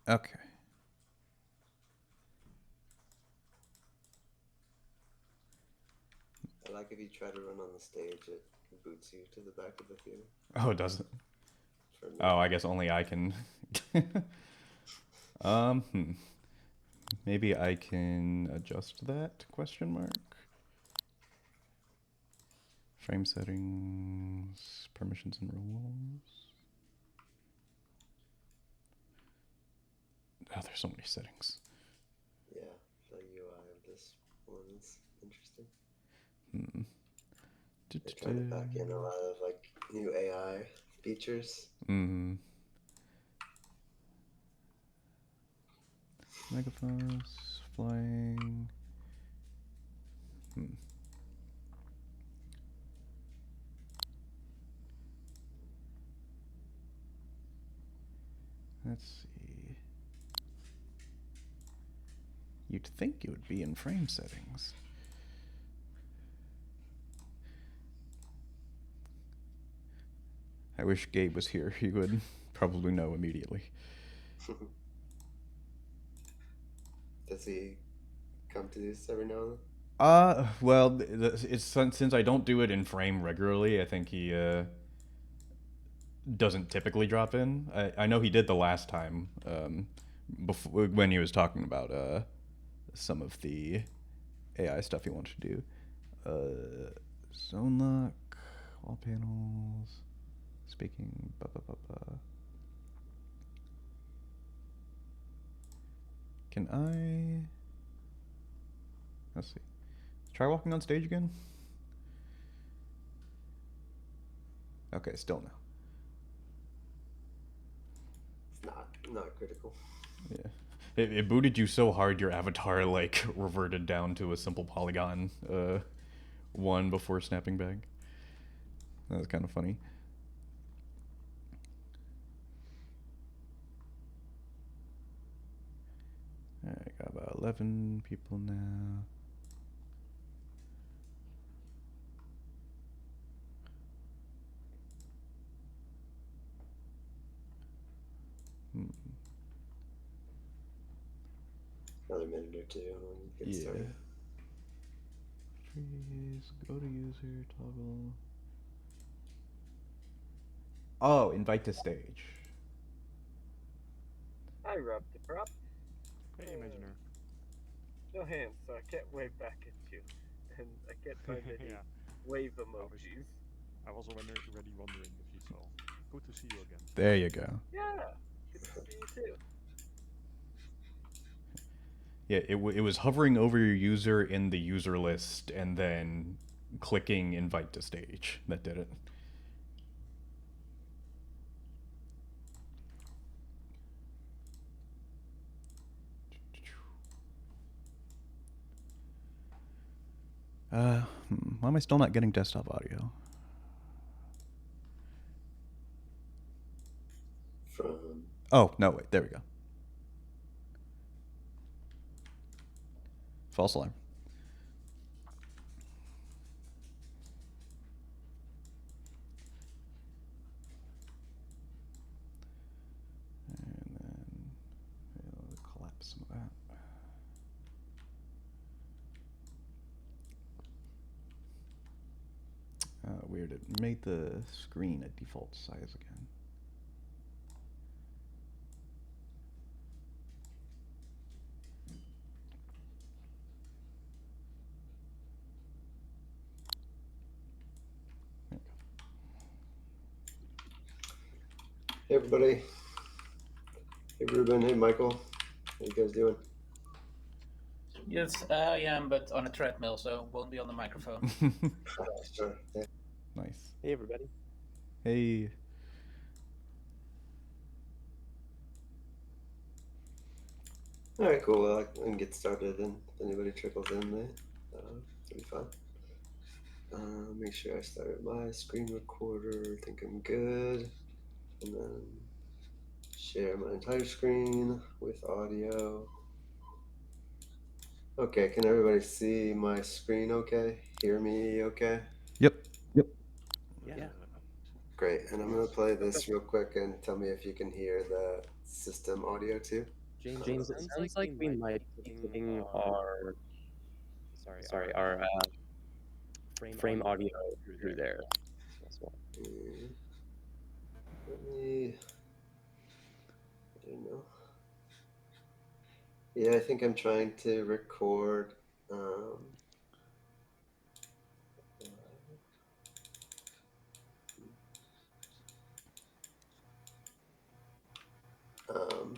Okay. I like if you try to run on the stage, it boots you to the back of the theater. Oh, it doesn't. For me. Oh, I guess only I can. Hmm. Maybe I can adjust that, question mark. Frame settings, permissions and rules. Oh, there's so many settings. Yeah, the UI of this one is interesting. Hmm. They're trying to pack in a lot of like new AI features. Hmm. Megaphos, flying. Hmm. Let's see. You'd think it would be in frame settings. I wish Gabe was here. He would probably know immediately. Does he come to this every now and then? Well, it's since I don't do it in frame regularly. I think he doesn't typically drop in. I know he did the last time, before when he was talking about some of the AI stuff he wanted to do. Zone lock, wall panels, speaking. Ba, ba, ba, ba. Can I? Let's see. Try walking on stage again. Okay, still no. It's not critical. Yeah. It booted you so hard your avatar like reverted down to a simple polygon one before snapping back. That was kind of funny. I got about 11 people now. Hmm. Another minute or two and we'll get Yeah. started. Freeze. Go to user toggle. Oh, invite to stage. I rubbed the prop. Hey, Imagineer. No hands, so I can't wave back at you. And I can't find any Yeah, wave I was emojis. I was already wondering if you saw. Good to see you again. There you go. Yeah, good to see you too. Yeah, it was hovering over your user in the user list and then clicking invite to stage that did it. Why am I still not getting desktop audio? From Oh, no, wait, there we go. False alarm. And then we'll collapse some of that. Weird, it made the screen a default size again. Hey everybody. Hey Ruben. Hey Michael. How you guys doing? Yes, I am, but on a treadmill, so won't be on the microphone. Sure. Yeah. Nice. Hey, everybody. Hey. All right, cool. Well, I can get started, and if anybody trickles in, it'll be fun. Make sure I start my screen recorder. I think I'm good, and then share my entire screen with audio. Okay, can everybody see my screen? Okay, hear me? Okay. Yep. Yeah. Great, and I'm gonna play this real quick and tell me if you can hear the system audio too. James, it sounds like we might be putting our frame audio through there as well. Let me. I don't know. Yeah, I think I'm trying to record.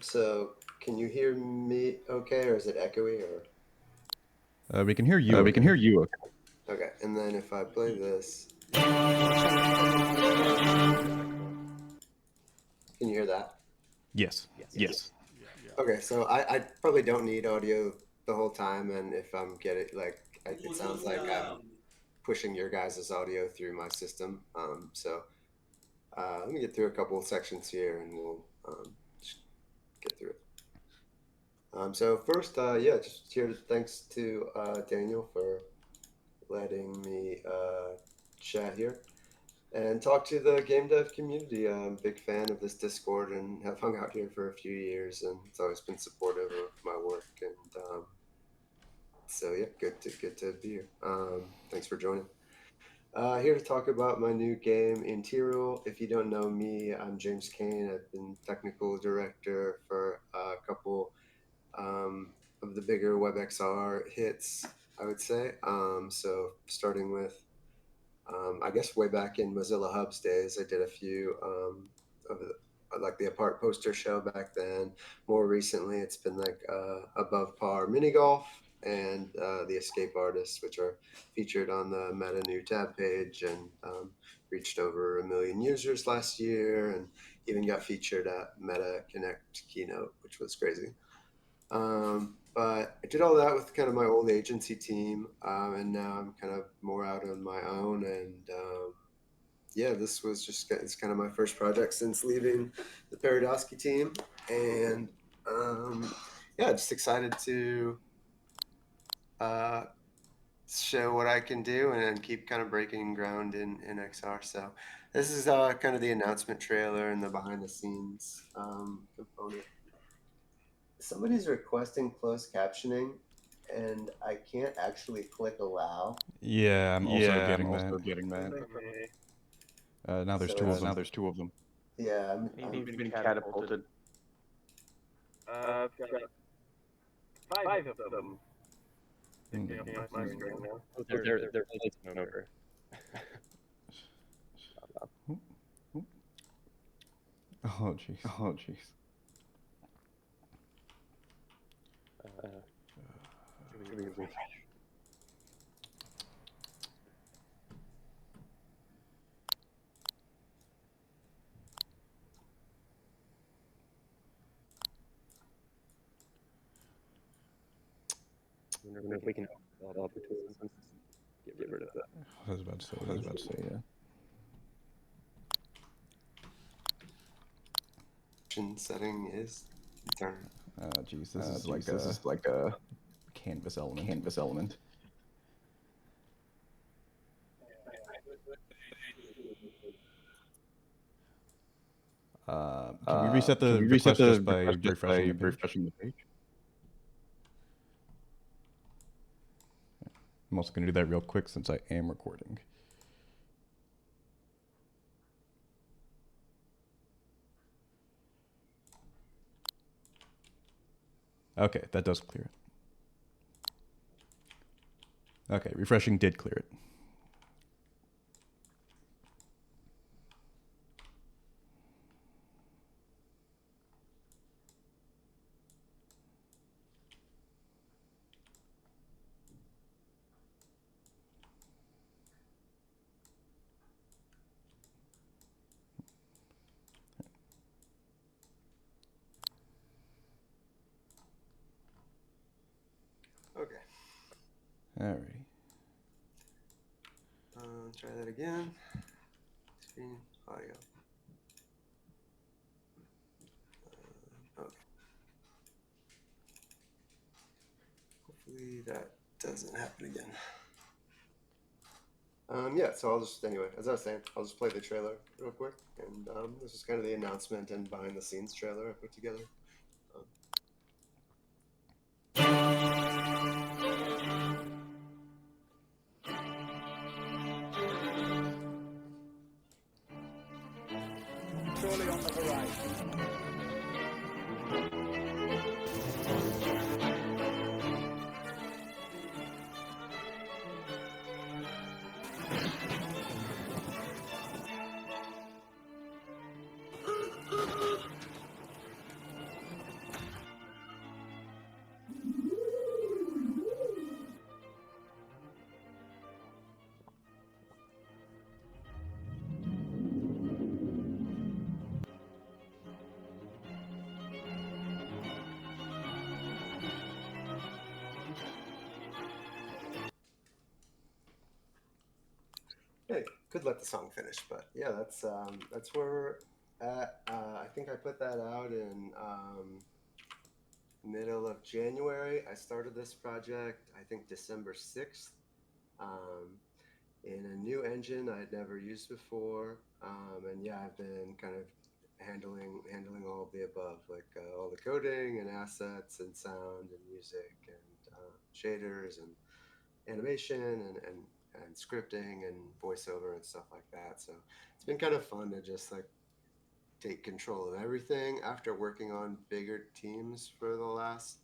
So can you hear me okay, or is it echoey, or? We can hear you. We can hear you. Okay, and then if I play this, can you hear that? Yes. Yes. Okay, so I probably don't need audio the whole time, and if I'm getting it sounds like I'm pushing your guys' audio through my system. Let me get through a couple of sections here, and we'll just get through it. So first, just here. Thanks to Daniel for letting me chat here and talk to the game dev community. I'm a big fan of this Discord and have hung out here for a few years, and it's always been supportive of my work. And so yeah, good to be here. Thanks for joining. Here to talk about my new game, Interior. If you don't know me, I'm James Kane. I've been technical director for a couple of the bigger WebXR hits, I would say. So starting with, I guess way back in Mozilla Hubs days, I did a few of like the Apart poster show back then. More recently, it's been like Above Par Mini Golf and the Escape Artists, which are featured on the Meta New tab page and reached over 1 million users last year, and even got featured at Meta Connect keynote, which was crazy. But I did all that with kind of my old agency team, and now I'm kind of more out on my own. And this was it's kind of my first project since leaving the Paradosky team, and just excited to show what I can do and keep kind of breaking ground in XR. So this is kind of the announcement trailer and the behind the scenes component. Somebody's requesting closed captioning, and I can't actually click allow. Yeah, I'm also getting that. Okay. Now there's So two of them. Now there's two of them. Yeah, Maybe you've been catapulted. I've got 5 of them. Picking up my screen now. Oh, they're placing over. Oh jeez. Oh jeez. Should we refresh? I wonder if we can get rid of that. I was about to say, yeah. Setting is turned. Jeez, this is like a canvas element. Can we reset the request just by refreshing the page? I'm also going to do that real quick since I am recording. Okay, that does clear it. Okay, refreshing did clear it. Okay. Alrighty. Try that again. Screen audio. Okay. Hopefully that doesn't happen again. Yeah, so I'll just, anyway, as I was saying, I'll just play the trailer real quick. And this is kind of the announcement and behind the scenes trailer I put together. Surely on the horizon. Hey, could let the song finish, but yeah, that's where we're at. I think I put that out in middle of January. I started this project, I think December 6th, in a new engine I had never used before. And yeah, I've been kind of handling all of the above, like all the coding and assets and sound and music and shaders and animation and scripting and voiceover and stuff like that. So it's been kind of fun to just like take control of everything after working on bigger teams for the last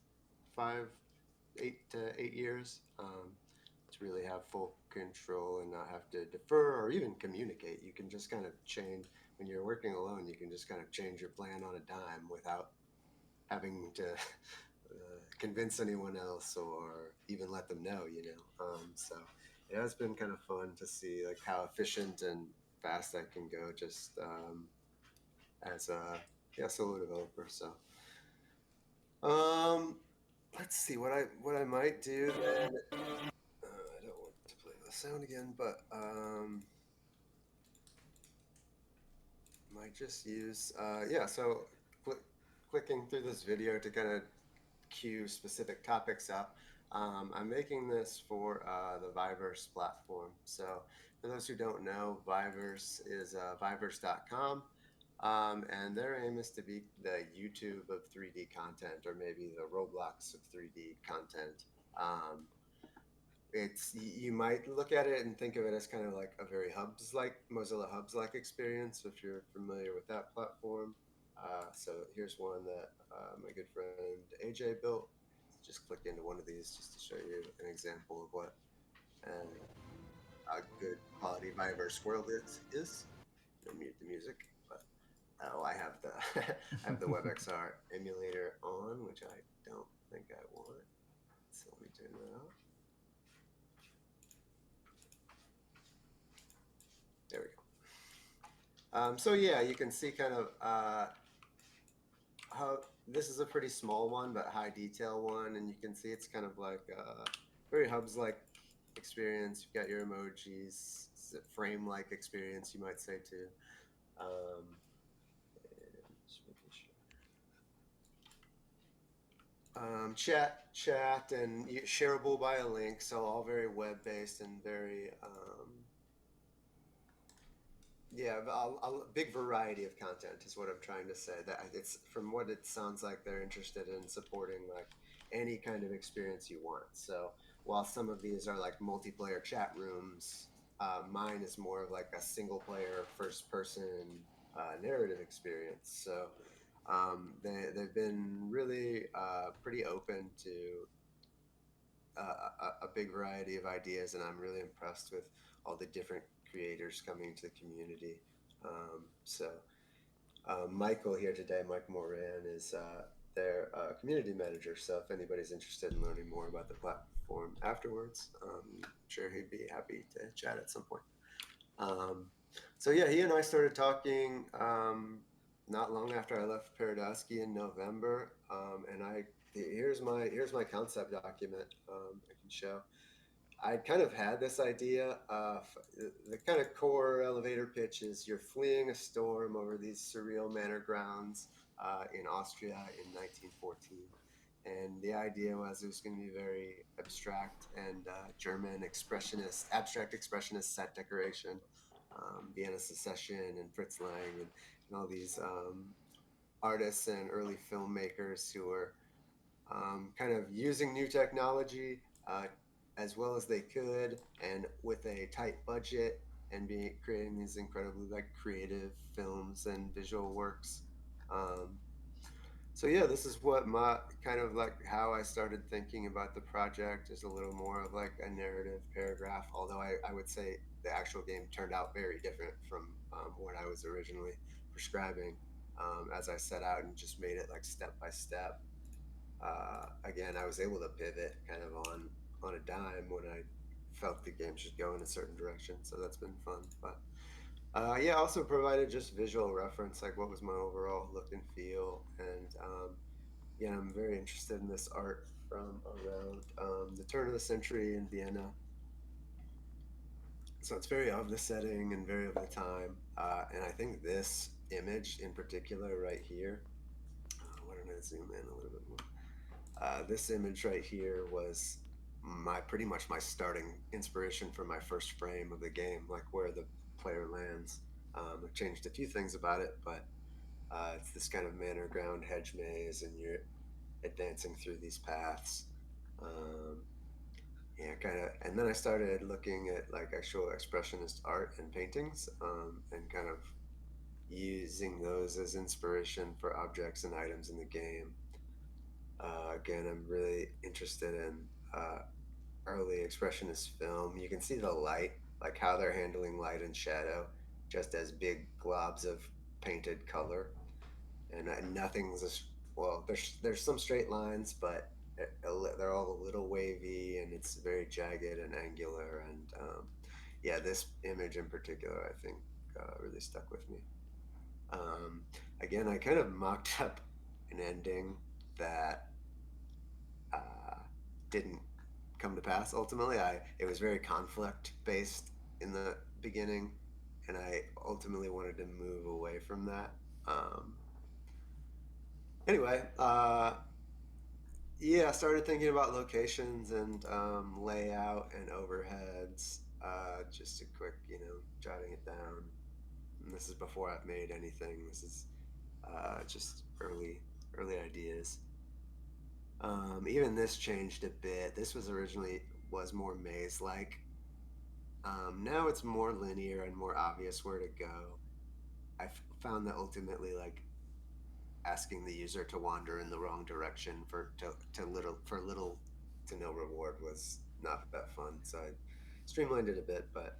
8 to 8 years. To really have full control and not have to defer or even communicate. You can just kind of change when you're working alone. You can just kind of change your plan on a dime without having to convince anyone else or even let them know. So it has been kind of fun to see like how efficient and fast I can go just as a solo developer. So let's see what I might do then. I don't want to play the sound again, but might just use so clicking through this video to kind of queue specific topics up. I'm making this for the Viverse platform. So for those who don't know, Viverse is Viverse.com. And their aim is to be the YouTube of 3D content, or maybe the Roblox of 3D content. It's you might look at it and think of it as kind of like a very Hubs like Mozilla Hubs like experience if you're familiar with that platform. So here's one that my good friend AJ built. Just click into one of these just to show you an example of what a good quality Viverse world is. Don't mute the music, but I have the I have the WebXR emulator on, which I don't think I want. So let me turn that off. There we go. So yeah, you can see kind of how this is a pretty small one, but high detail one, and you can see it's kind of like a very Hubs-like experience. You've got your emojis, it's a frame-like experience, you might say too. And just making sure. Chat, and shareable by a link, so all very web-based and very a big variety of content is what I'm trying to say. That it's from what it sounds like they're interested in supporting like any kind of experience you want. So while some of these are like multiplayer chat rooms, mine is more of like a single player, first person narrative experience. So they've been really pretty open to a big variety of ideas, and I'm really impressed with all the different creators coming to the community. Michael here today, Mike Moran, is their community manager. So if anybody's interested in learning more about the platform afterwards, I'm sure he'd be happy to chat at some point. So yeah, he and I started talking not long after I left Paradosky in November, and here's my concept document I can show. I kind of had this idea of the kind of core elevator pitch is you're fleeing a storm over these surreal manor grounds in Austria in 1914. And the idea was it was going to be very abstract and German abstract expressionist set decoration, Vienna Secession and Fritz Lang and all these artists and early filmmakers who were kind of using new technology as well as they could and with a tight budget and creating these incredibly like creative films and visual works. Um, so yeah, this is what my kind of like how I started thinking about the project is a little more of like a narrative paragraph, although I would say the actual game turned out very different from what I was originally prescribing as I set out and just made it like step by step. Again, I was able to pivot kind of on a dime when I felt the game should go in a certain direction. So that's been fun. But yeah, also provided just visual reference, like what was my overall look and feel. And yeah, I'm very interested in this art from around the turn of the century in Vienna. So it's very of the setting and very of the time. And I think this image in particular right here, why don't I zoom in a little bit more? This image right here was my pretty much my starting inspiration for my first frame of the game, like where the player lands. I've changed a few things about it, but it's this kind of manor ground hedge maze, and you're advancing through these paths. Um, yeah, kind of. And then I started looking at like actual expressionist art and paintings, and kind of using those as inspiration for objects and items in the game. Again, I'm really interested in early expressionist film. You can see the light, like how they're handling light and shadow, just as big globs of painted color, and nothing's well. There's some straight lines, but they're all a little wavy, and it's very jagged and angular. And yeah, this image in particular, I think, really stuck with me. Um, Again, I kind of mocked up an ending that didn't come to pass. Ultimately, I it was very conflict based in the beginning, and I ultimately wanted to move away from that. Um, anyway, yeah, I started thinking about locations and layout and overheads. Just a quick, jotting it down. And this is before I've made anything. This is just early ideas. Even this changed a bit. This was originally was more maze like. Now it's more linear and more obvious where to go. Found that ultimately, like asking the user to wander in the wrong direction for little to no reward was not that fun. So I streamlined it a bit, but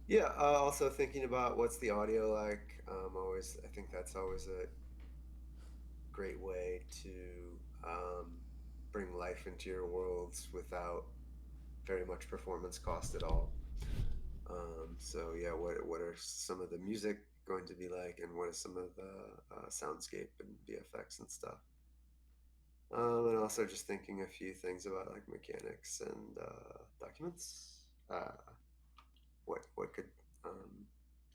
yeah. Also thinking about what's the audio like. Always, I think that's always a great way to um, bring life into your worlds without very much performance cost at all. So yeah, what are some of the music going to be like, and what is some of the soundscape and VFX and stuff? And also just thinking a few things about like mechanics and documents. What could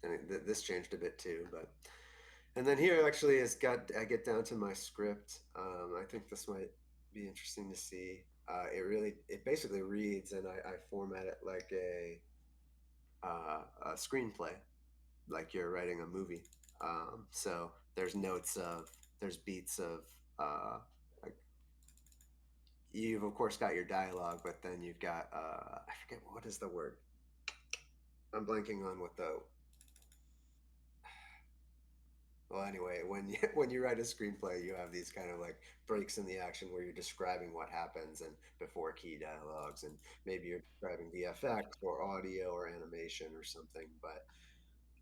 and this changed a bit too, but and then here actually is got I get down to my script. I think this might be interesting to see. It basically reads, and I format it like a screenplay, like you're writing a movie. So there's beats of like you've of course got your dialogue, but then you've got I forget what is the word. I'm blanking on what the well anyway when you when you write a screenplay you have these kind of like breaks in the action where you're describing what happens and before key dialogues and maybe you're describing VFX or audio or animation or something, but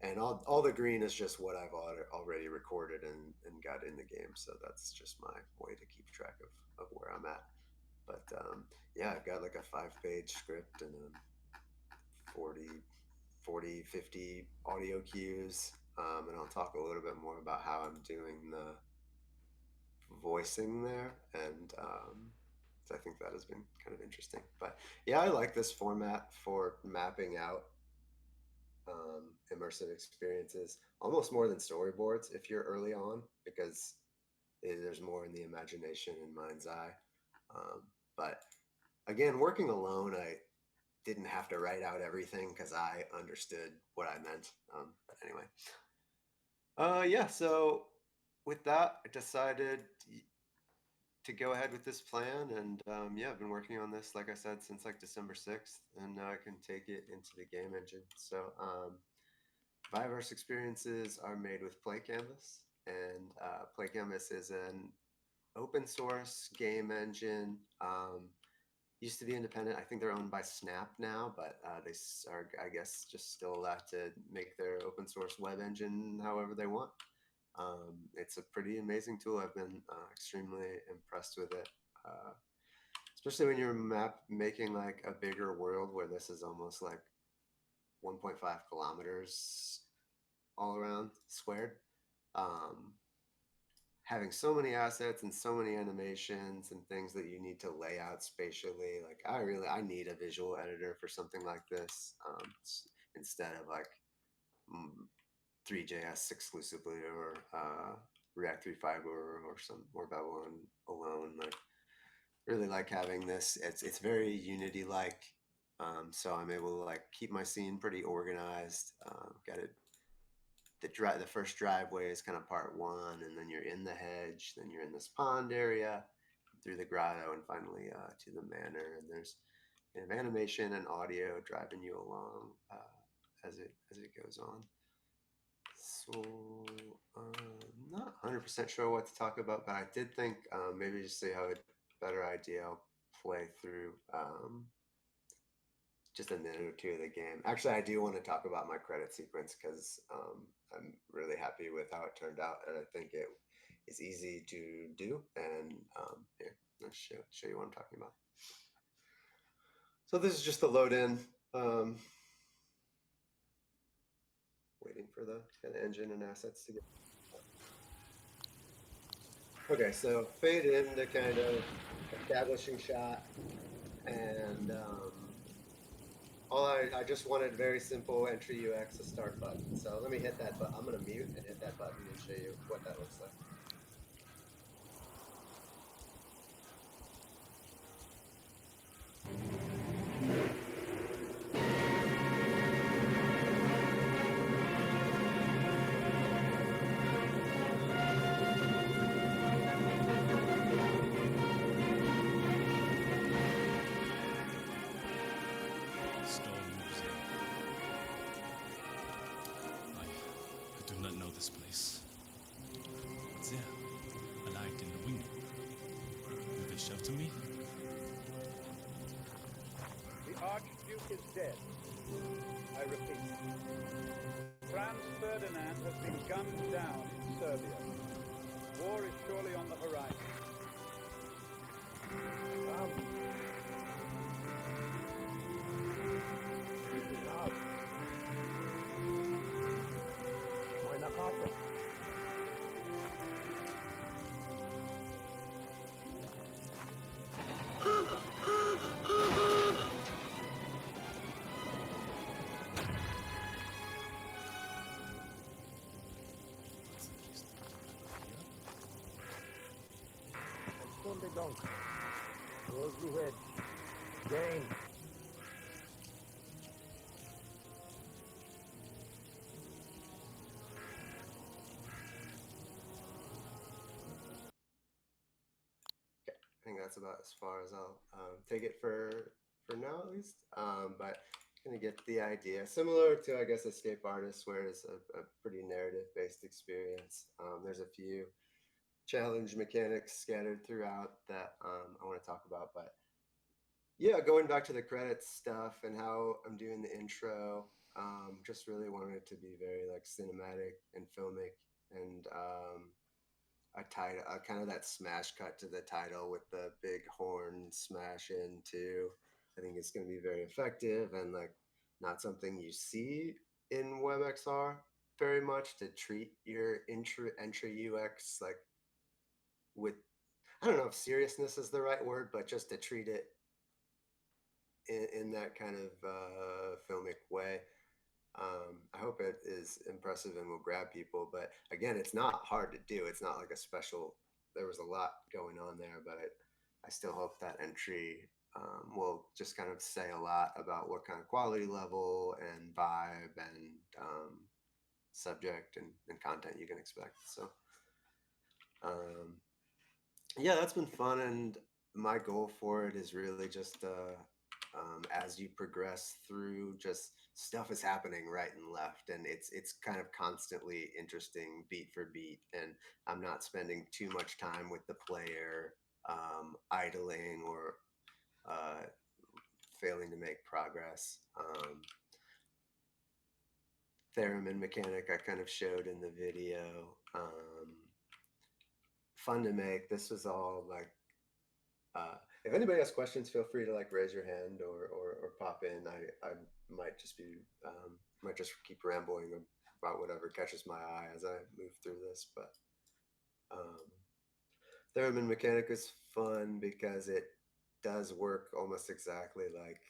and all the green is just what I've already recorded and got in the game. So that's just my way to keep track of where I'm at. But yeah, I've got like a 5-page script and 40, 50 audio cues. And I'll talk a little bit more about how I'm doing the voicing there. And so I think that has been kind of interesting. But yeah, I like this format for mapping out immersive experiences almost more than storyboards if you're early on because there's more in the imagination and mind's eye. But again, working alone, I didn't have to write out everything because I understood what I meant. But anyway, yeah. So with that, I decided to go ahead with this plan, and yeah, I've been working on this, like I said, since like December 6th, and now I can take it into the game engine. So Viverse experiences are made with Play Canvas, and Play Canvas is an open source game engine. Used to be independent. I think they're owned by Snap now, but they are, I guess, just still allowed to make their open source web engine however they want. It's a pretty amazing tool. I've been extremely impressed with it, especially when you're making like a bigger world where this is almost like 1.5 kilometers all around squared. Having so many assets and so many animations and things that you need to lay out spatially, like I need a visual editor for something like this, instead of like 3JS exclusively, or React 3 Fiber, or Babylon alone. Like, really like having this. It's very Unity like, so I'm able to like keep my scene pretty organized. Got it. The first driveway is kind of part one, and then you're in the hedge, then you're in this pond area, through the grotto, and finally to the manor. And there's kind of animation and audio driving you along as it goes on. So I'm not 100% sure what to talk about, but I did think maybe just so you have a better idea, I'll play through just a minute or two of the game. Actually, I do want to talk about my credit sequence because I'm really happy with how it turned out, and I think it is easy to do. And here, let's show you what I'm talking about. So this is just the load in. Waiting for the kind of engine and assets to get. Okay, so fade in to kind of establishing shot, and I just wanted very simple entry UX, a start button. So let me hit that button. I'm gonna mute and hit that button and show you what that looks like. Storm moves in. I do not know this place. What's there? A light in the window. Will they shelter me? The Archduke is dead. I repeat. Franz Ferdinand has been gunned down in Serbia. War is surely on the horizon. Close the head. Game. I think that's about as far as I'll take it for now, at least. But gonna get the idea. Similar to, I guess, Escape Artist, where it's a pretty narrative-based experience. There's a few challenge mechanics scattered throughout that I want to talk about. But yeah, going back to the credits stuff and how I'm doing the intro, just really wanted it to be very like cinematic and filmic, and kind of that smash cut to the title with the big horn smash in too. I think it's going to be very effective, and like not something you see in WebXR very much, to treat your entry UX like with, I don't know if seriousness is the right word, but just to treat it in that kind of filmic way. I hope it is impressive and will grab people. But again, it's not hard to do. It's not like a special there was a lot going on there, but I still hope that entry will just kind of say a lot about what kind of quality level and vibe and subject and content you can expect. So yeah, that's been fun, and my goal for it is really just as you progress through, just stuff is happening right and left, and it's kind of constantly interesting beat for beat, and I'm not spending too much time with the player idling or failing to make progress. Theremin mechanic I kind of showed in the video. Fun to make. This was all like, if anybody has questions, feel free to like raise your hand or pop in. I might just be might just keep rambling about whatever catches my eye as I move through this. But Theremin mechanic is fun because it does work almost exactly like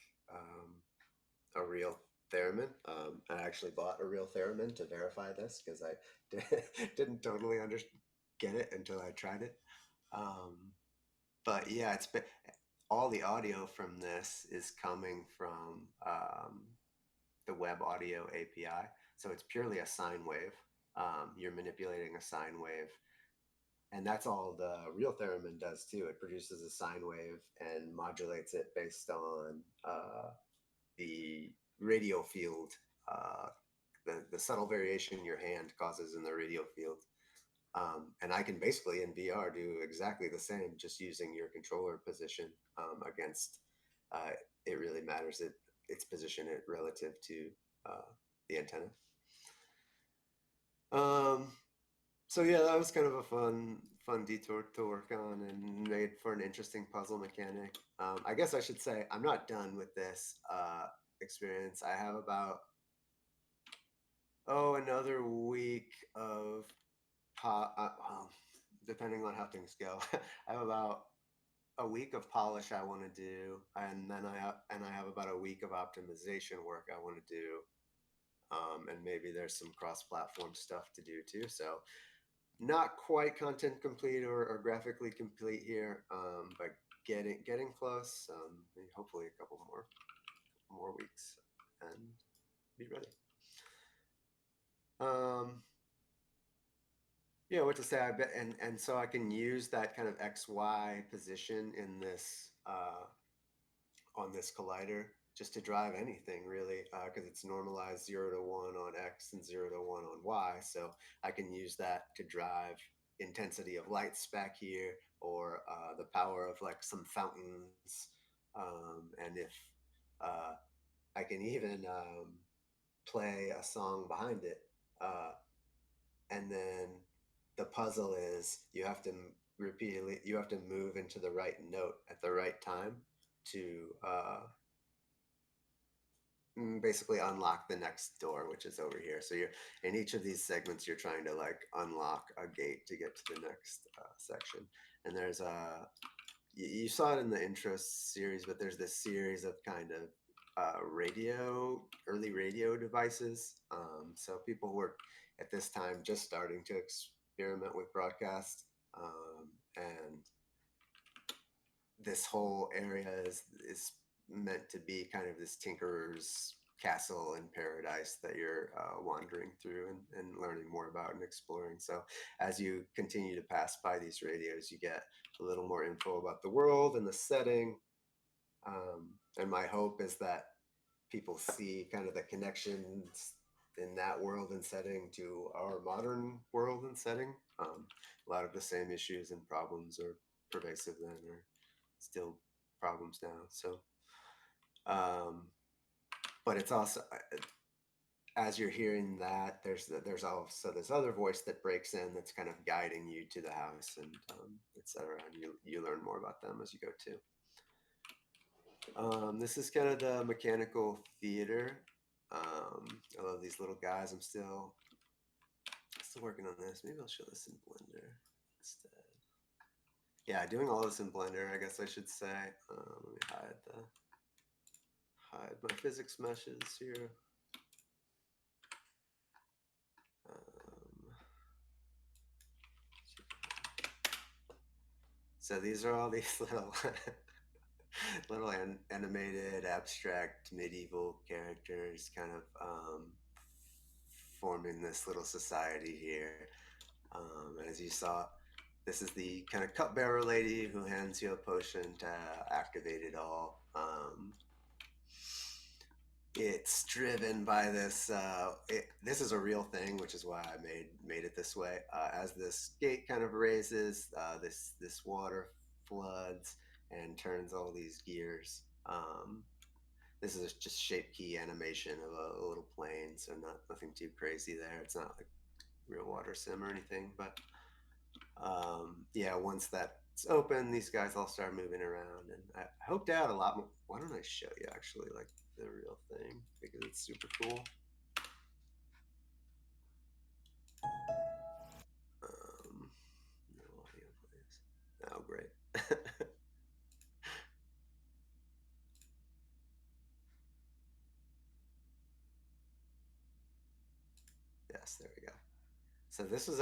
a real theremin. I actually bought a real theremin to verify this because I didn't totally get it until I tried it. But yeah, it's been all the audio from this is coming from the web audio API. So it's purely a sine wave. You're manipulating a sine wave. And that's all the real theremin does too. It produces a sine wave and modulates it based on the radio field, uh, the subtle variation your hand causes in the radio field. And I can basically in VR do exactly the same, just using your controller position against. It really matters its position relative to the antenna. So yeah, that was kind of a fun detour to work on and made for an interesting puzzle mechanic. I guess I should say I'm not done with this experience. I have about another week of well, depending on how things go. I have about a week of polish I want to do, and then I have about a week of optimization work I want to do, and maybe there's some cross-platform stuff to do too. So not quite content complete or graphically complete here, but getting close. Maybe hopefully a couple more weeks and be ready. Yeah, what to say? I bet, and so I can use that kind of XY position in this on this collider just to drive anything really, because it's normalized 0 to 1 on X and 0 to 1 on Y. So I can use that to drive intensity of light spec here, or the power of like some fountains, and if I can even play a song behind it. And then the puzzle is you have to move into the right note at the right time to basically unlock the next door, which is over here. So you're in each of these segments, you're trying to like unlock a gate to get to the next section. And there's you saw it in the intro series, but there's this series of kind of early radio devices. So people were at this time just starting to experiment with broadcast, and this whole area is meant to be kind of this tinkerer's castle in paradise that you're wandering through and learning more about and exploring. So as you continue to pass by these radios, you get a little more info about the world and the setting. And my hope is that people see kind of the connections in that world and setting to our modern world and setting. A lot of the same issues and problems are pervasive then, or still problems now. So, but it's also, as you're hearing that, there's also this other voice that breaks in that's kind of guiding you to the house and etc. And you learn more about them as you go too. This is kind of the mechanical theater. I love these little guys. I'm still working on this. Maybe I'll show this in Blender instead. Yeah, doing all this in Blender, I guess I should say. Let me hide my physics meshes here. So these are all these little little animated, abstract, medieval characters kind of forming this little society here. As you saw, this is the kind of cupbearer lady who hands you a potion to activate it all. It's driven by this. This is a real thing, which is why I made it this way. As this gate kind of raises, this water floods and turns all these gears. This is just shape key animation of a little plane, so nothing too crazy there. It's not like real water sim or anything, but yeah, once that's open, these guys all start moving around, and I hope to add a lot more. Why don't I show you actually like the real thing, because it's super cool. No audio plays. Oh, great. Yes, there we go. So this was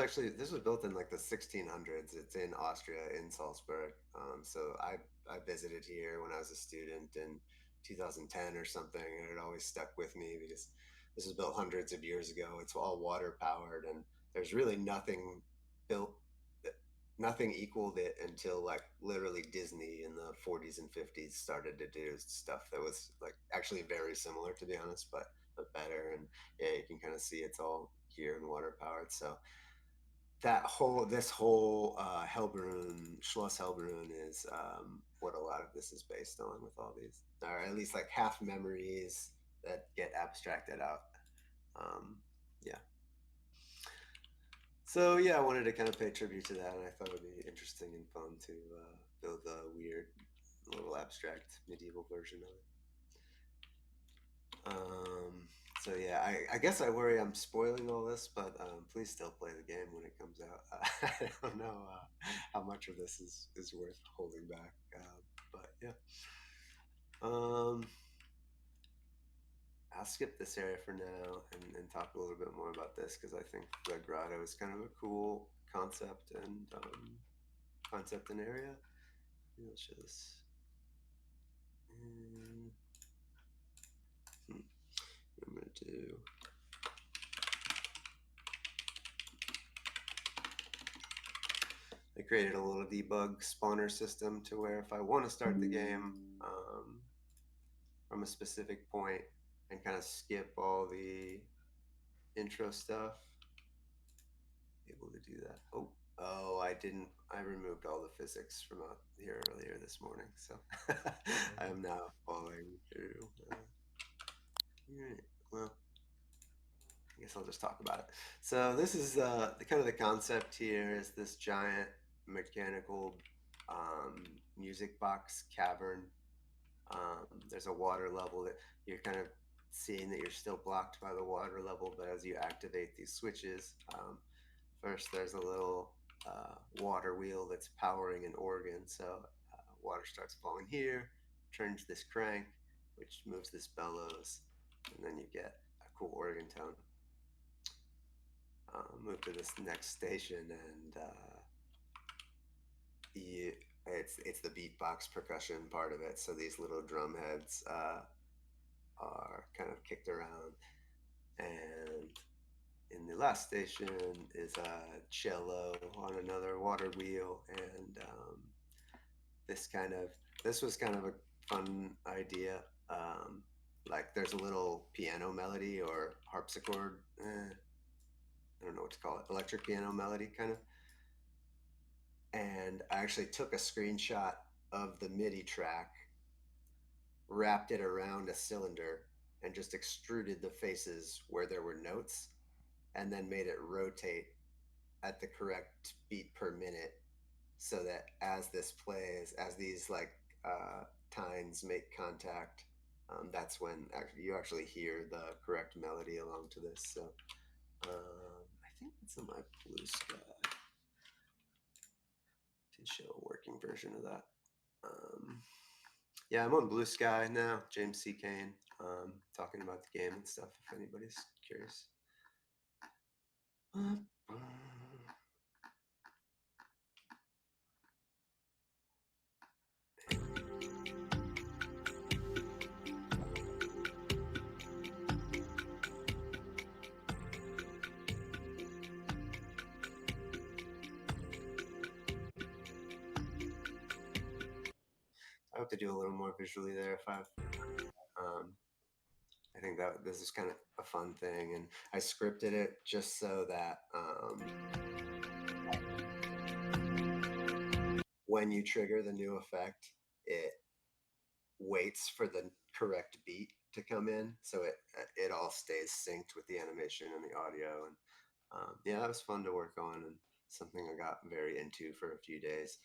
built in like the 1600s. It's in Austria, in Salzburg. So I visited here when I was a student in 2010 or something, and it always stuck with me because this was built hundreds of years ago. It's all water powered, and there's really nothing built, nothing equaled it until like literally Disney in the 40s and 50s started to do stuff that was like actually very similar, to be honest, but better. And yeah, you can kind of see it's all gear and water powered. So this whole Hellbrunn, Schloss Hellbrunn is what a lot of this is based on, with all these, or at least like half memories that get abstracted out. Yeah. So yeah, I wanted to kind of pay tribute to that, and I thought it would be interesting and fun to build a weird, little abstract medieval version of it. So yeah, I guess I worry I'm spoiling all this, but please still play the game when it comes out. I don't know how much of this is worth holding back, but yeah. I'll skip this area for now and talk a little bit more about this, because I think the grotto is kind of a cool concept and area. Maybe I'll show this. I'm gonna do. I created a little debug spawner system to where if I want to start the game from a specific point and kind of skip all the intro stuff, able to do that. Oh, I didn't. I removed all the physics from out here earlier this morning, so I am now following through. Well, I guess I'll just talk about it. So this is the kind of the concept here is this giant mechanical music box cavern. There's a water level that you're kind of seeing that you're still blocked by the water level, but as you activate these switches, first there's a little water wheel that's powering an organ. So water starts flowing here, turns this crank, which moves this bellows, and then you get a cool organ tone. Move to this next station, and it's the beatbox percussion part of it. So these little drum heads are kind of kicked around, and in the last station is a cello on another water wheel, and this was kind of a fun idea. Like there's a little piano melody or harpsichord. I don't know what to call it, electric piano melody kind of. And I actually took a screenshot of the MIDI track, wrapped it around a cylinder, and just extruded the faces where there were notes, and then made it rotate at the correct beat per minute, so that as this plays, as these like tines make contact, that's when you actually hear the correct melody along to this. So I think it's in my Blue Sky. Can show a working version of that. Yeah, I'm on Blue Sky now. James C. Kane, talking about the game and stuff. If anybody's curious. hope to do a little more visually there if I've. I think that this is kind of a fun thing, and I scripted it just so that when you trigger the new effect, it waits for the correct beat to come in, so it all stays synced with the animation and the audio. And yeah, that was fun to work on, and something I got very into for a few days.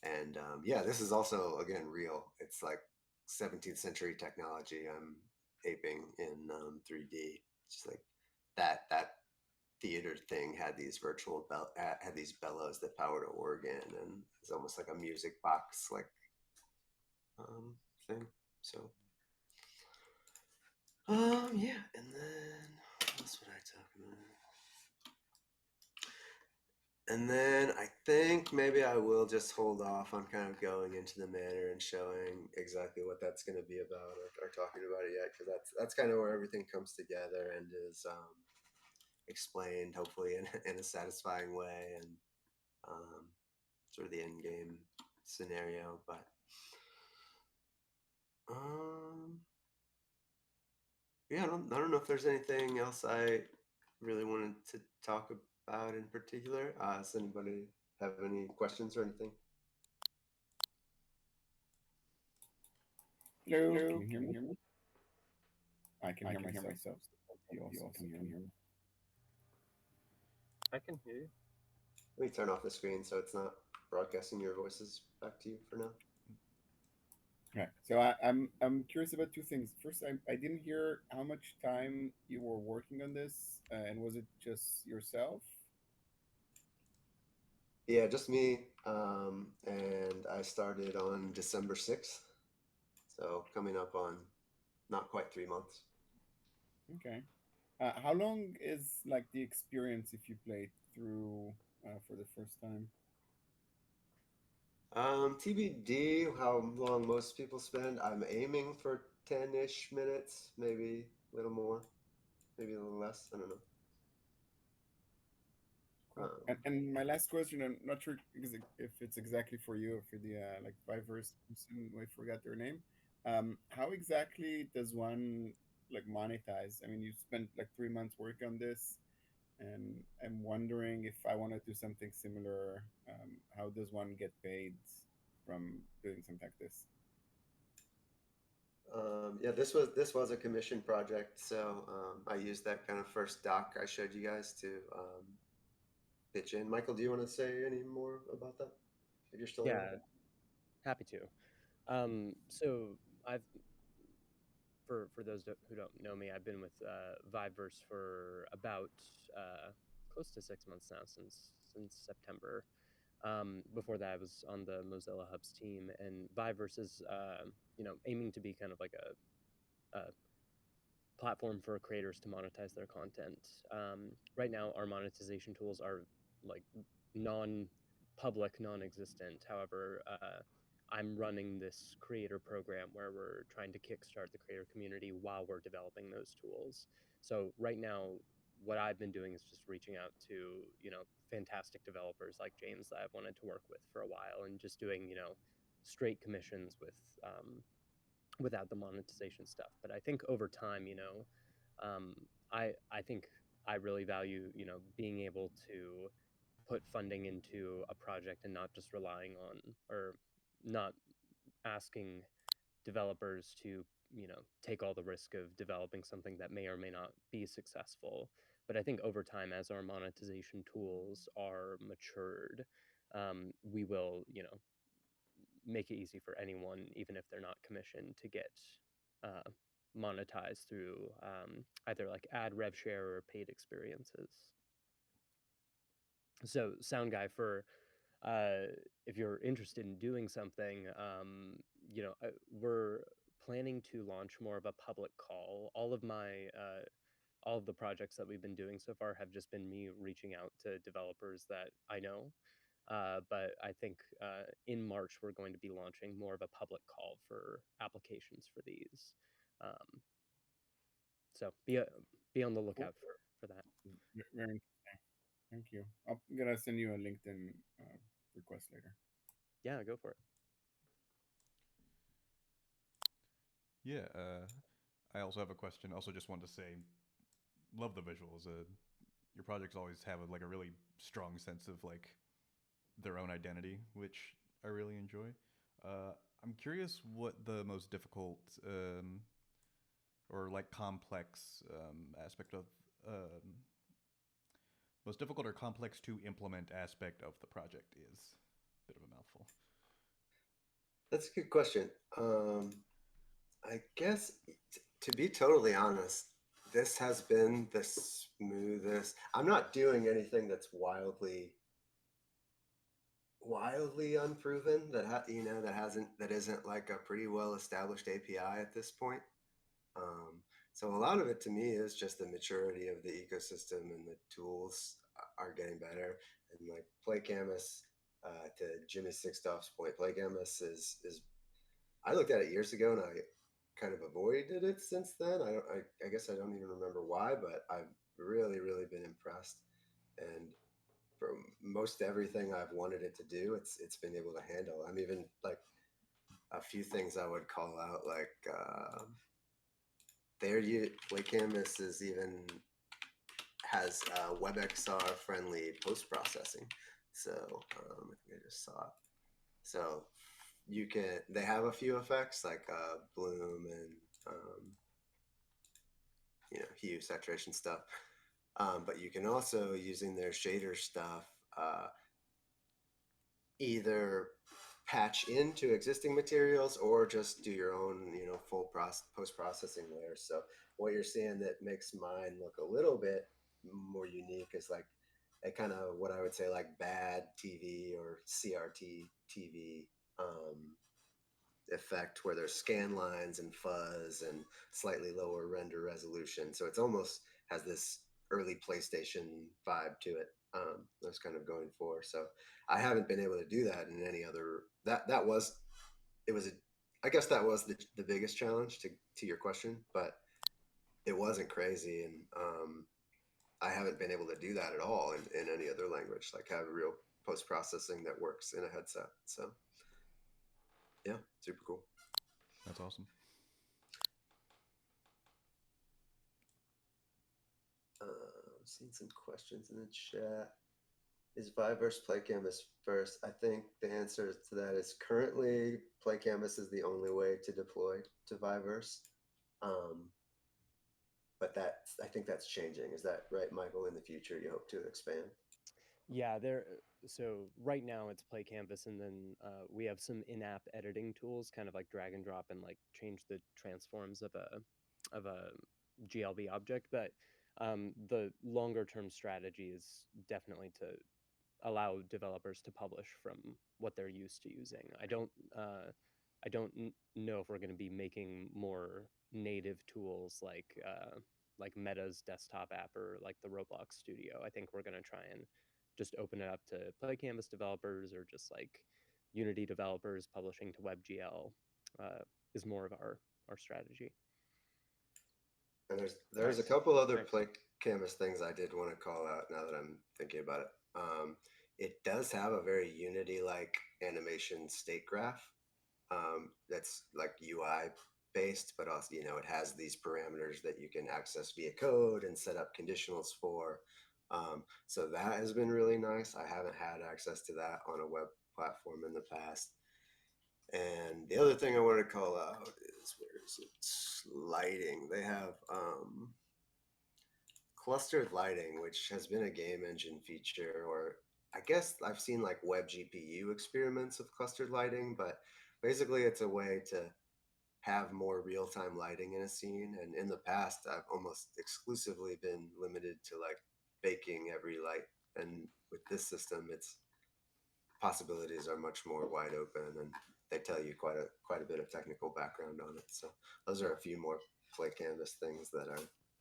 And yeah, this is also again real. It's like 17th century technology I'm aping in 3D. Just like that theater thing had these had these bellows that powered an organ, and it's almost like a music box like thing. So yeah, and then what else would I talk about? And then I think maybe I will just hold off on kind of going into the manor and showing exactly what that's going to be about, or talking about it yet, because that's kind of where everything comes together and is explained, hopefully in a satisfying way, and sort of the end game scenario. But yeah, I don't know if there's anything else I really wanted to talk about in particular. Does anybody have any questions or anything? Hello, can you hear me? I can hear myself. So you also can hear me. I can hear you. Let me turn off the screen so it's not broadcasting your voices back to you for now. Right. So I'm curious about two things. First, I didn't hear how much time you were working on this, and was it just yourself? Yeah, just me. And I started on December 6th. So coming up on not quite 3 months. Okay. How long is like the experience if you play through for the first time? TBD how long most people spend. I'm aiming for 10-ish minutes, maybe a little more, maybe a little less. I don't know. Cool. And my last question, I'm not sure if it's exactly for you or for the like Viverse person, I forgot their name. How exactly does one like monetize? I mean, you spent like 3 months working on this, and I'm wondering if I want to do something similar. How does one get paid from doing something like this? Yeah, this was a commission project, so I used that kind of first doc I showed you guys to pitch in. Michael, do you want to say any more about that? If you're still Yeah, around. happy to. So I've for those who don't know me, I've been with Viveverse for about close to 6 months now, since September. Before that, I was on the Mozilla Hubs team, and Viveverse is aiming to be kind of like a platform for creators to monetize their content. Right now, our monetization tools are like non-public, non-existent. However, I'm running this creator program where we're trying to kickstart the creator community while we're developing those tools. So right now, what I've been doing is just reaching out to fantastic developers like James that I've wanted to work with for a while, and just doing straight commissions without the monetization stuff. But I think over time, um, I think I really value being able to put funding into a project and not just relying on, or not asking developers to take all the risk of developing something that may or may not be successful. But I think over time, as our monetization tools are matured, we will make it easy for anyone, even if they're not commissioned, to get uh, monetized through either like ad rev share or paid experiences. So, Sound Guy, for if you're interested in doing something, we're planning to launch more of a public call. All of the projects that we've been doing so far have just been me reaching out to developers that I know. But I think in March, we're going to be launching more of a public call for applications for these. Um, so be on the lookout for that. Very interesting. Thank you. I'm gonna send you a LinkedIn request later. Yeah, go for it. Yeah, I also have a question. Also, just wanted to say, love the visuals. Your projects always have like a really strong sense of like their own identity, which I really enjoy. I'm curious what the most difficult or like complex aspect of most difficult or complex to implement aspect of the project is. Bit of a mouthful. That's a good question. I guess, to be totally honest, this has been the smoothest. I'm not doing anything that's wildly unproven that isn't like a pretty well established API at this point. So a lot of it to me is just the maturity of the ecosystem, and the tools are getting better. And like Play Canvas, to Jimmy Sixtoff's point, Play Canvas is I looked at it years ago and I kind of avoided it since then. I guess I don't even remember why, but I've really been impressed. And for most everything I've wanted it to do, it's been able to handle. I'm even like a few things I would call out, like Play Canvas is even has WebXR friendly post processing. So I think I just saw it. So they have a few effects like bloom and hue, saturation stuff. But you can also, using their shader stuff, either patch into existing materials or just do your own, full post-processing layers. So what you're seeing that makes mine look a little bit more unique is like a kind of what I would say like bad TV or CRT TV effect, where there's scan lines and fuzz and slightly lower render resolution. So it's almost has this early PlayStation vibe to it. I was kind of going for. So I haven't been able to do that in any other. That was it was a. I guess that was the biggest challenge to your question, but it wasn't crazy, and I haven't been able to do that at all in any other language. Like have real post processing that works in a headset. So yeah, super cool. That's awesome. I'm seeing some questions in the chat. Is Viveverse Play Canvas first? I think the answer to that is currently Play Canvas is the only way to deploy to Viveverse. But I think that's changing. Is that right, Michael? In the future, you hope to expand? Yeah, so right now it's Play Canvas, and then we have some in-app editing tools, kind of like drag and drop and like change the transforms of a GLB object. But the longer term strategy is definitely to allow developers to publish from what they're used to using. I don't know if we're going to be making more native tools like Meta's desktop app or like the Roblox Studio. I think we're going to try and just open it up to Play Canvas developers or just like Unity developers publishing to WebGL is more of our strategy. And there's Nice. a couple other Nice. Play Canvas things I did want to call out now that I'm thinking about it. It does have a very Unity-like animation state graph that's like UI based, but also it has these parameters that you can access via code and set up conditionals for. So that has been really nice. I haven't had access to that on a web platform in the past. And the other thing I want to call out is, where is it? Lighting. They have clustered lighting, which has been a game engine feature, or I guess I've seen like web GPU experiments with clustered lighting, but basically it's a way to have more real-time lighting in a scene. And in the past, I've almost exclusively been limited to like baking every light. And with this system, its possibilities are much more wide open, and they tell you quite a bit of technical background on it. So those are a few more Play Canvas things that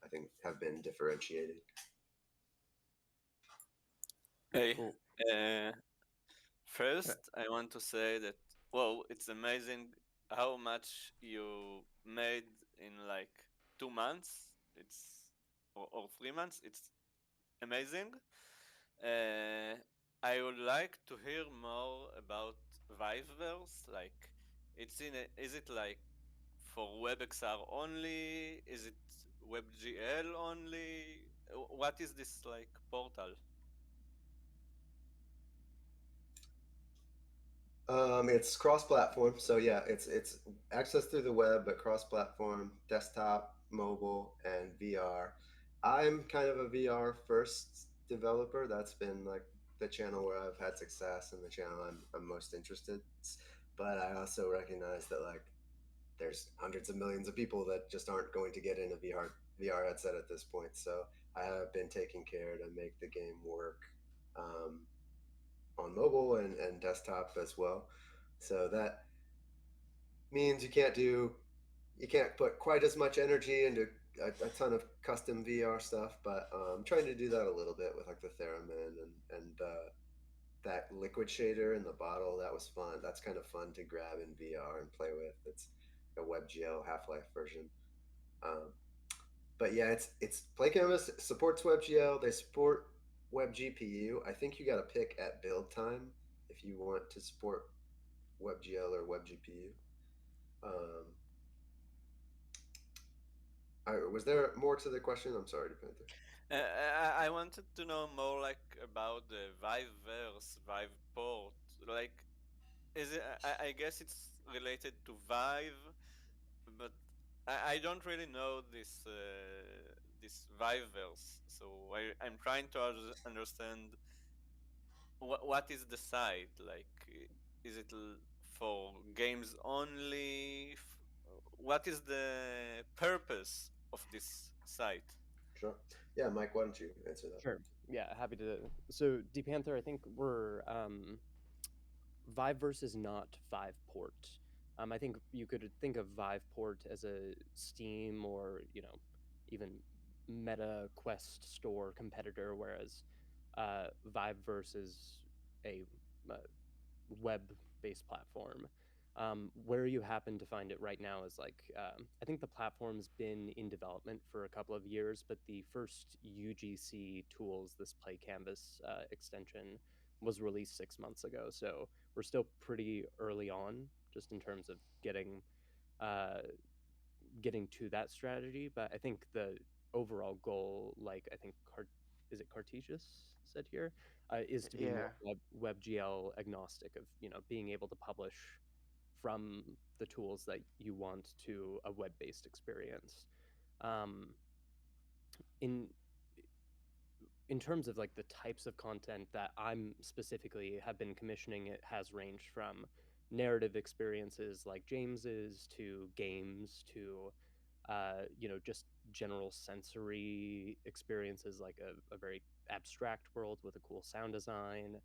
I think have been differentiated. Hey, Cool. first I want to say that it's amazing how much you made in like 2 months. Or 3 months. It's amazing. I would like to hear more about Viveverse. Like, is it like for WebXR only? Is it WebGL only? What is this like portal? It's cross-platform, so yeah, it's access through the web, but cross-platform, desktop, mobile, and VR. I'm kind of a VR first developer. That's been like the channel where I've had success and the channel I'm most interested. But I also recognize that like there's hundreds of millions of people that just aren't going to get in a VR headset at this point. So I have been taking care to make the game work um, on mobile and desktop as well. So that means you can't put quite as much energy into a ton of custom VR stuff, but I'm trying to do that a little bit with like the Theremin and that liquid shader in the bottle. That was fun. That's kind of fun to grab in VR and play with. It's a WebGL Half-Life version. Um, but yeah, it's Play Canvas supports WebGL. They support WebGPU. I think you got to pick at build time if you want to support WebGL or WebGPU. Um, was there more to the question? I'm sorry to Panther. I wanted to know more like about the Viveverse, Vive port. Like, is it? I guess it's related to Vive, but I don't really know this Viveverse. So I'm trying to understand what is the site like. Is it for games only? What is the purpose of this site? Sure. Yeah, Mike, why don't you answer that? Sure. Yeah, happy to. So, D Panther, I think we're Viveverse is not Viveport. I think you could think of Viveport as a Steam or even Meta Quest Store competitor, whereas Viveverse is a web-based platform. Where you happen to find it right now is like I think the platform's been in development for a couple of years, but the first UGC tools, this Play Canvas extension, was released 6 months ago. So we're still pretty early on, just in terms of uh, getting to that strategy. But I think the overall goal, like I think is it Cartesius said here, is to be more Yeah. WebGL agnostic of being able to publish from the tools that you want to a web-based experience. Um, in in terms of like the types of content that I'm specifically have been commissioning, it has ranged from narrative experiences like James's to games to just general sensory experiences like a very abstract world with a cool sound design,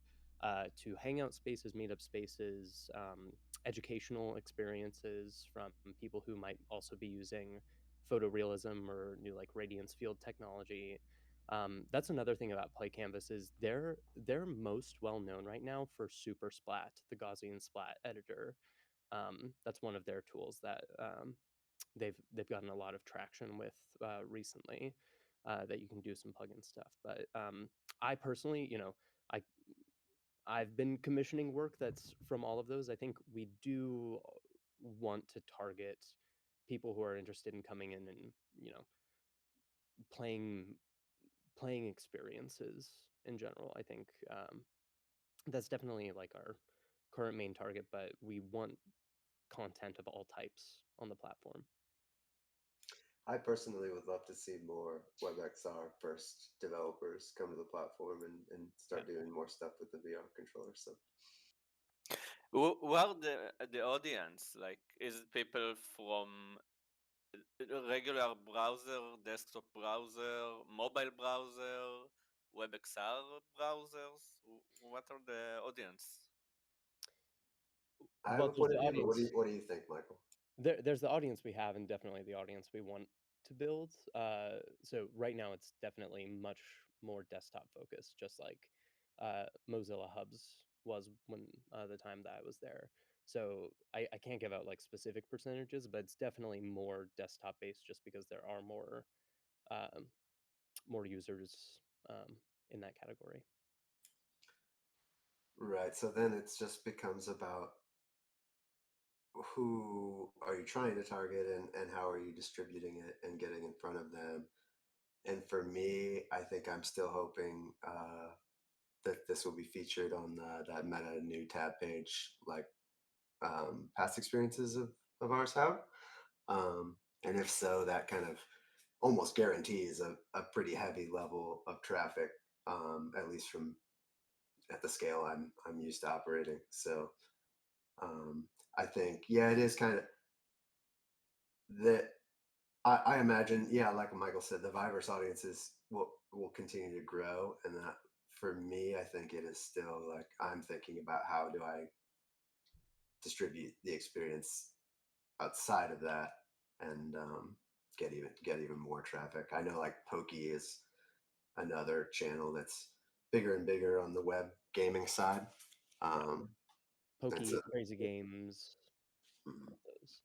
to hangout spaces, meetup spaces, educational experiences from people who might also be using photorealism or new like radiance field technology. That's another thing about Play Canvas is they're most well known right now for Super Splat, the Gaussian Splat editor. That's one of their tools that they've gotten a lot of traction with recently. That you can do some plugin stuff. But I personally, I I've been commissioning work that's from all of those. I think we do want to target people who are interested in coming in and playing playing experiences in general. I think that's definitely like our current main target, but we want content of all types on the platform. I personally would love to see more WebXR first developers come to the platform and Yeah. start doing more stuff with the VR controller. So Who are the audience? Like, is it people from regular browser, desktop browser, mobile browser, WebXR browsers? What are the audience? I have Well, a there's point the of view, but audience. what do you think, Michael? There's the audience we have, and definitely the audience we want to build. So right now, it's definitely much more desktop focused, just like Mozilla Hubs was when the time that I was there. So I can't give out like specific percentages, but it's definitely more desktop based, just because there are um, more users in that category. Right. So then it just becomes about who are you trying to target, and how are you distributing it and getting in front of them? And for me, I think I'm still hoping that this will be featured on that meta new tab page, like past experiences of ours have. And if so, that kind of almost guarantees a pretty heavy level of traffic, at least from at the scale I'm used to operating. So I think, yeah, it is kind of that. I imagine, yeah, like Michael said, the Viverse audiences will continue to grow, and that for me, I think it is still like I'm thinking about how do I distribute the experience outside of that and get even more traffic. I know like Pokey is another channel that's bigger and bigger on the web gaming side. Pokey, Crazy Games, Mhm. those.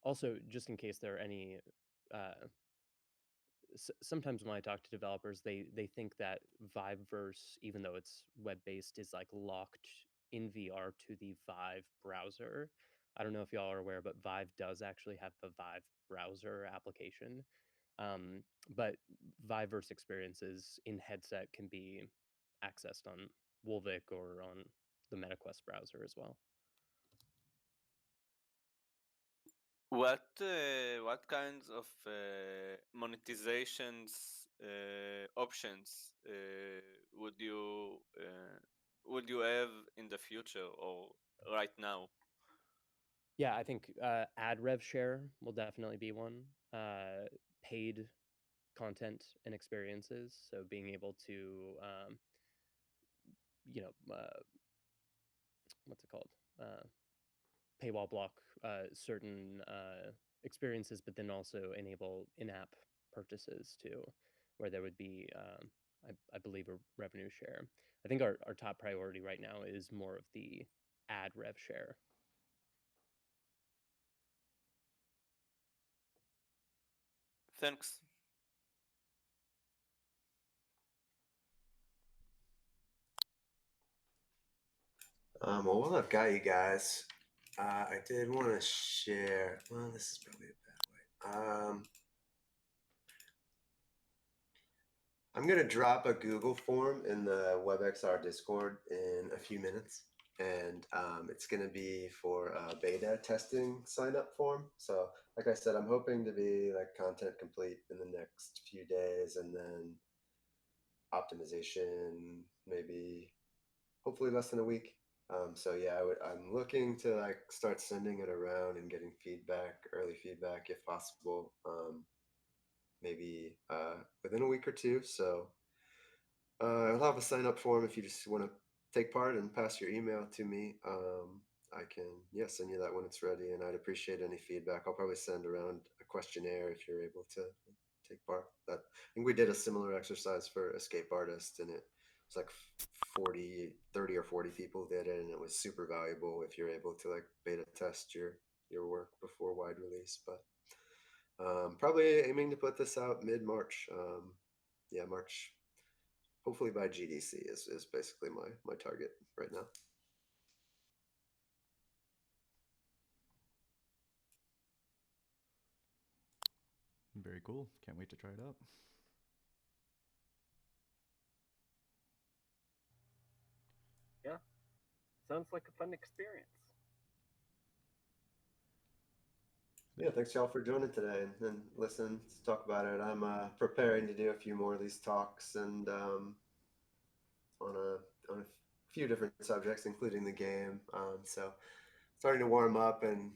Also, just in case there are any, sometimes when I talk to developers, they think that Viveverse, even though it's web based, is like locked in VR to the Vive browser. I don't know if y'all are aware, but Vive does actually have a Vive browser application. But Viveverse experiences in headset can be accessed on Wolvik or on the MetaQuest browser as well. What kinds of monetizations options would you have in the future or right now? Yeah, I think ad rev share will definitely be one. Paid content and experiences, so being able to, what's it called? Paywall block certain experiences, but then also enable in-app purchases too, where there would be, I believe, a revenue share. I think our top priority right now is more of the ad rev share. Thanks. Well, while I've got you guys, I did want to share. Well, this is probably a bad way. I'm gonna drop a Google form in the WebXR Discord in a few minutes, and it's gonna be for a beta testing sign up form. So, like I said, I'm hoping to be like content complete in the next few days, and then optimization maybe hopefully less than a week. So yeah, I'm looking to like start sending it around and getting feedback, early feedback if possible. Maybe within a week or two. So I'll have a sign up form if you just want to take part and pass your email to me. I can, yeah, send you that when it's ready, and I'd appreciate any feedback. I'll probably send around a questionnaire if you're able to take part. I think we did a similar exercise for Escape Artist, and it was like 30 or 40 people did it, and it was super valuable if you're able to like beta test your work before wide release. But probably aiming to put this out mid-March. Yeah, March. Hopefully by GDC is basically my target right now. Very cool. Can't wait to try it out. Yeah, sounds like a fun experience. Yeah, thanks y'all for joining today and listen to talk about it. I'm preparing to do a few more of these talks and on a few different subjects, including the game. So starting to warm up and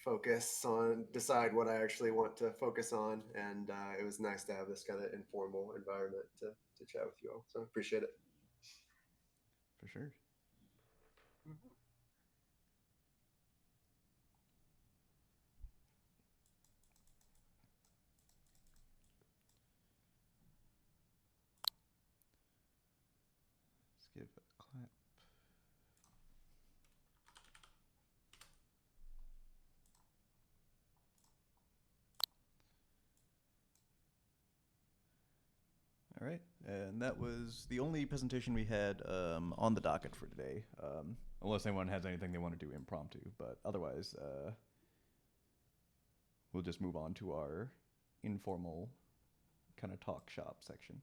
focus on decide what I actually want to focus on. And it was nice to have this kind of informal environment to chat with you all. So I appreciate it. For sure. Mm-hmm. Let's give it a clap. All right. right, and that was the only presentation we had on the docket for today. Unless anyone has anything they want to do impromptu, but otherwise, we'll just move on to our informal kind of talk shop section.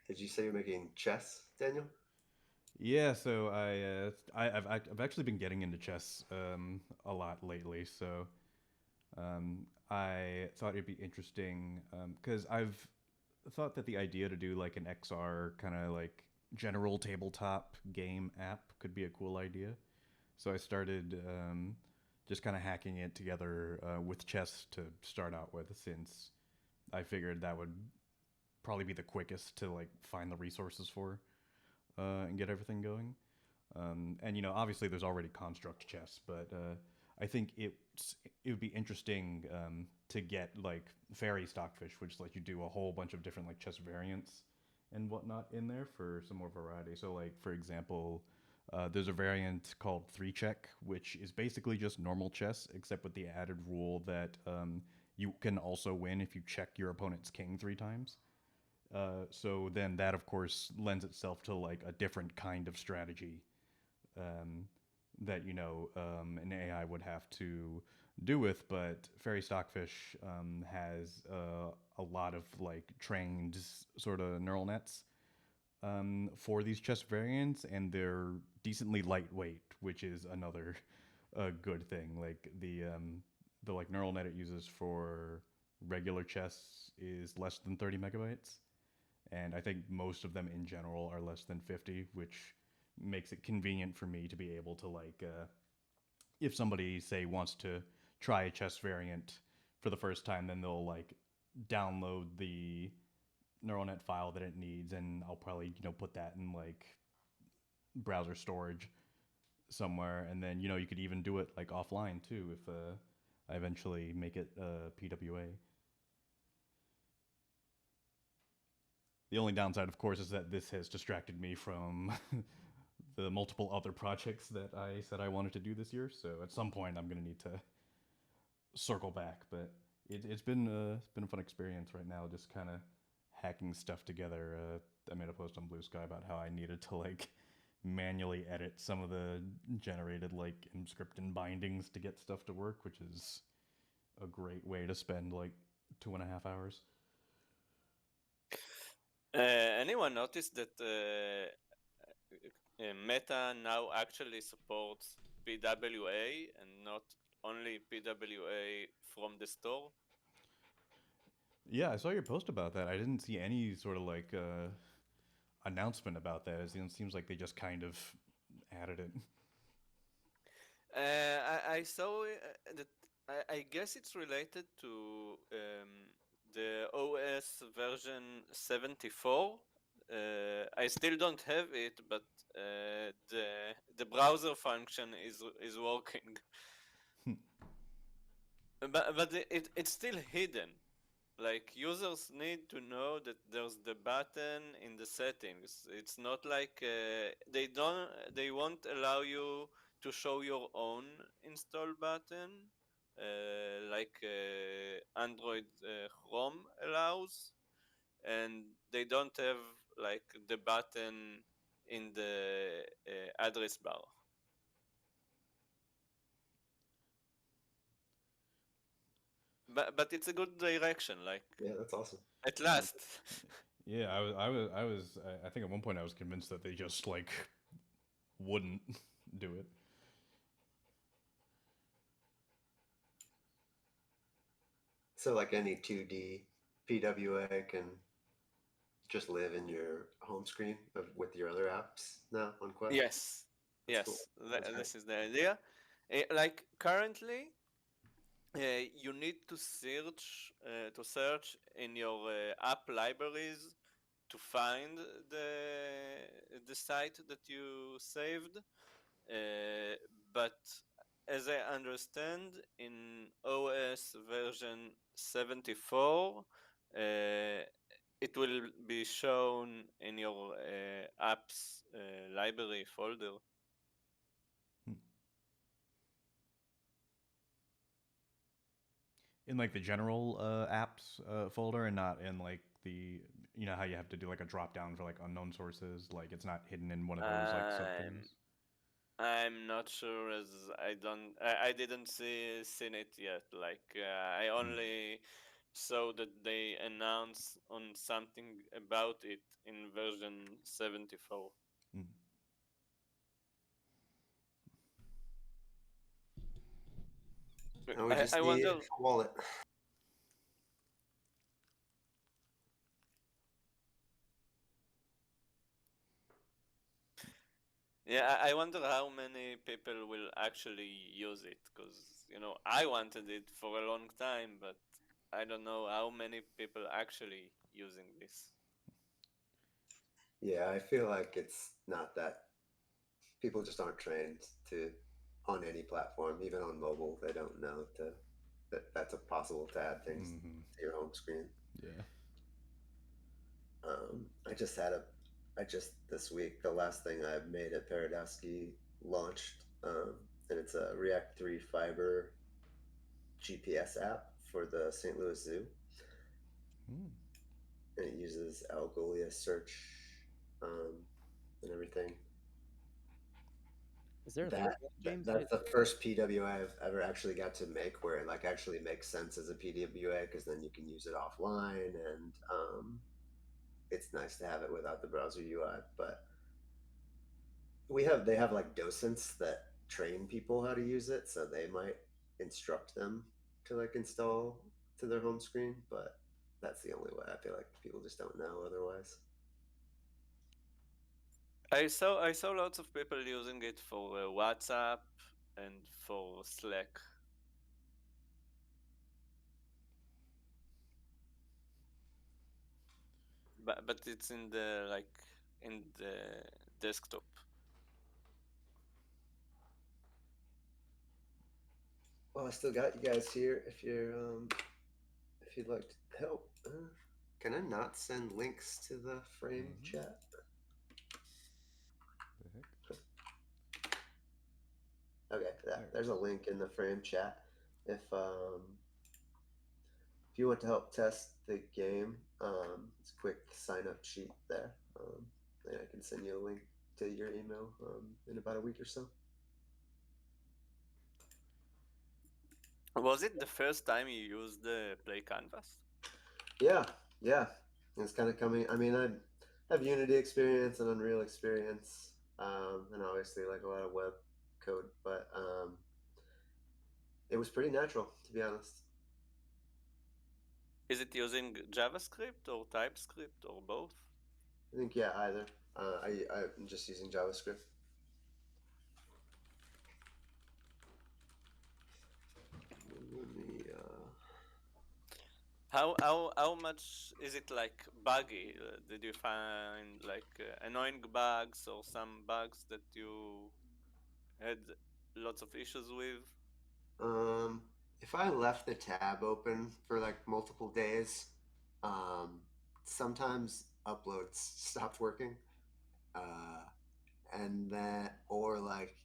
Did you say you're making chess, Daniel? Yeah, so I've actually been getting into chess a lot lately. So I thought it'd be interesting because I've thought that the idea to do like an XR kind of like general tabletop game app could be a cool idea. So I started just kind of hacking it together with chess to start out with, since I figured that would probably be the quickest to like find the resources for and get everything going. And you know, obviously, there's already construct chess, but I think it would be interesting to get like fairy stockfish, which let you do a whole bunch of different like chess variants and whatnot in there for some more variety. So, like for example, there's a variant called 3-check, which is basically just normal chess, except with the added rule that you can also win if you check your opponent's king 3 times. So then that, of course, lends itself to like a different kind of strategy that, you know, an AI would have to do with. But Fairy Stockfish has a lot of like trained sort of neural nets for these chess variants, and they're decently lightweight, which is another good thing. Like the like neural net it uses for regular chess is less than 30 megabytes, and I think most of them in general are less than 50, which makes it convenient for me to be able to like if somebody say wants to try a chess variant for the first time, then they'll like download the neural net file that it needs, and I'll probably, you know, put that in like browser storage somewhere, and then, you know, you could even do it like offline too if I eventually make it PWA. The only downside, of course, is that this has distracted me from the multiple other projects that I said I wanted to do this year. So at some point, I'm going to need to circle back. But it's been a fun experience right now, just kind of hacking stuff together. I made a post on Blue Sky about how I needed to like manually edit some of the generated like script and bindings to get stuff to work, which is a great way to spend like 2.5 hours. Anyone noticed that Meta now actually supports PWA and not only PWA from the store? Yeah, I saw your post about that. I didn't see any sort of like announcement about that. It seems like they just kind of added it. I saw that. I guess it's related to the OS version 74. I still don't have it, but the browser function is working. But it's still hidden. Like, users need to know that there's the button in the settings. It's not like they won't allow you to show your own install button, like Android Chrome allows, and they don't have like the button in the address bar. But it's a good direction. Like, Yeah, that's awesome. at last. Yeah, I think at one point I was convinced that they just like wouldn't do it. So like any 2D PWA can just live in your home screen with your other apps now on Quest? Yes, That's yes, cool. this is the idea. Like currently, you need to search in your app libraries to find the site that you saved. But as I understand, in OS version 74, it will be shown in your apps library folder. in like the general apps folder and not in like the how you have to do like a drop down for like unknown sources. Like it's not hidden in one of those like subfolders. I'm not sure as I didn't seen it yet. Like I only saw that they announced on something about it in version 74. Mm. And we just I need wonder. a wallet. Yeah, I wonder how many people will actually use it, because I wanted it for a long time, but I don't know how many people actually using this. Yeah, I feel like it's not that people just aren't trained to on any platform, even on mobile. They don't know that that's possible to add things to your home screen. Yeah. I just this week, the last thing I made at Paradowski launched, and it's a React 3 Fiber GPS app for the St. Louis Zoo. Mm. And it uses Algolia search and everything. Is there a link, James? That's the first PWA I've ever actually got to make where it like actually makes sense as a PWA, because then you can use it offline, and it's nice to have it without the browser UI. But they have like docents that train people how to use it, so they might instruct them to like install to their home screen, but that's the only way. I feel like people just don't know otherwise. I saw lots of people using it for WhatsApp and for Slack. But it's in the desktop. Well, I still got you guys here if you'd like to help. Can I not send links to the frame chat? The heck? Okay, there's a link in the frame chat. If you want to help test the game, it's a quick sign up sheet there. And I can send you a link to your email in about a week or so. Was it the first time you used the Play Canvas? Yeah. It's kind of coming. I mean, I have Unity experience and Unreal experience, and obviously like a lot of web code, but it was pretty natural, to be honest. Is it using JavaScript or TypeScript or both? I think either. I'm just using JavaScript. Let me. How much is it like buggy? Did you find like annoying bugs or some bugs that you had lots of issues with? If I left the tab open for like multiple days, sometimes uploads stopped working, and then or like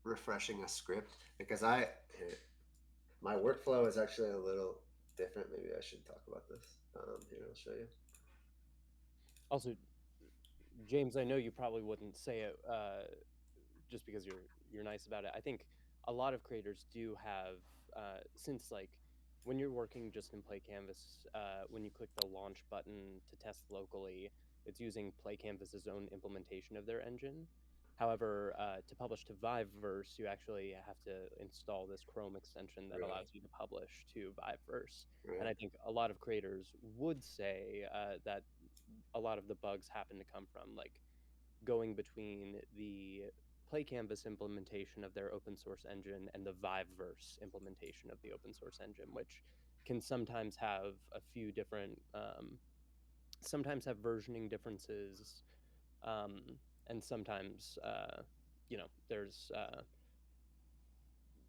refreshing a script, because my workflow is actually a little different. Maybe I should talk about this. Here, I'll show you. Also, James, I know you probably wouldn't say it just because you're nice about it. I think a lot of creators do have since like when you're working just in Play Canvas, when you click the launch button to test locally, it's using Play Canvas's own implementation of their engine. However, to publish to Viveverse, you actually have to install this Chrome extension that allows you to publish to Viveverse. And I think a lot of creators would say that a lot of the bugs happen to come from like going between the Play Canvas implementation of their open source engine and the Viveverse implementation of the open source engine, which can sometimes have a few different, sometimes have versioning differences, and sometimes, there's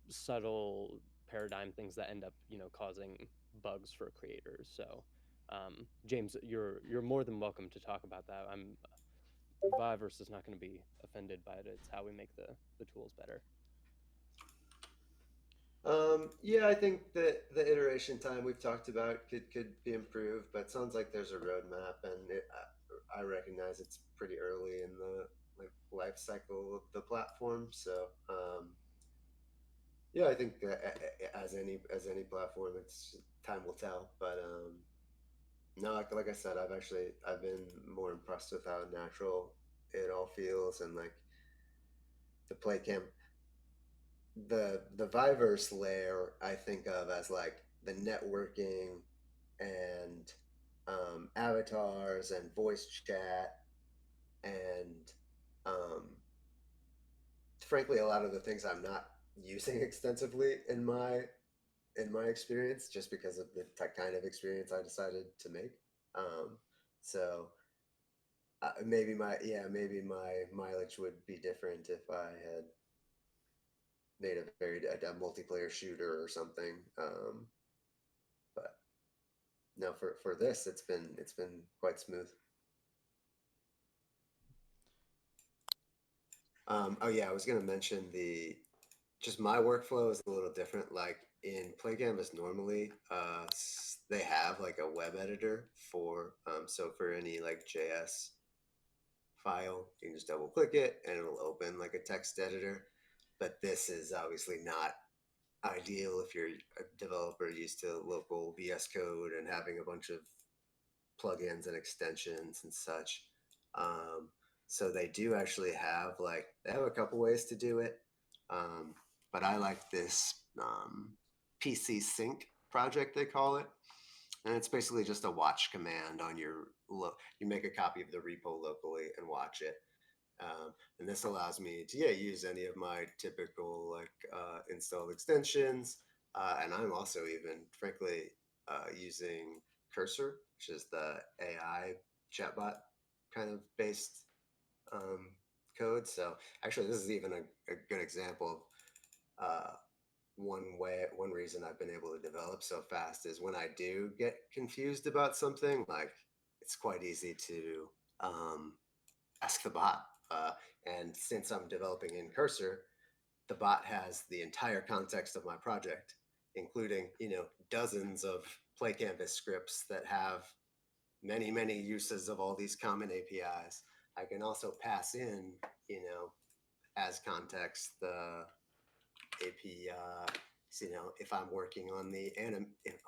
subtle paradigm things that end up, causing bugs for creators. So, James, you're more than welcome to talk about that. Viveverse is not going to be offended by it. It's how we make the tools better. Yeah, I think that the iteration time we've talked about could be improved, but it sounds like there's a roadmap, and I recognize it's pretty early in the like life cycle of the platform. So yeah, I think as any platform, it's time will tell. But no, like I said, I've been more impressed with how natural it all feels, and like the play cam the Viverse layer I think of as like the networking and avatars and voice chat and um, frankly a lot of the things I'm not using extensively in my experience just because of the kind of experience I decided to make. Um, so maybe my mileage would be different if I had made a multiplayer shooter or something. But no, for this, it's been quite smooth. Oh yeah, I was gonna mention the just my workflow is a little different. Like in Play Canvas, normally they have like a web editor for so for any like JS file, you can just double click it and it'll open like a text editor. But this is obviously not ideal if you're a developer used to local VS Code and having a bunch of plugins and extensions and such. Um, so they do actually have like they have a couple ways to do it, but I like this PC sync project they call it, and it's basically just a watch command on your you make a copy of the repo locally and watch it. And this allows me to use any of my typical like installed extensions, and I'm also even frankly using Cursor, which is the AI chatbot kind of based um, code. So actually, this is even a good example of one reason I've been able to develop so fast is when I do get confused about something, like it's quite easy to ask the bot. And since I'm developing in Cursor, the bot has the entire context of my project, including dozens of play canvas scripts that have many uses of all these common APIs. I can also pass in as context the API. If I'm working on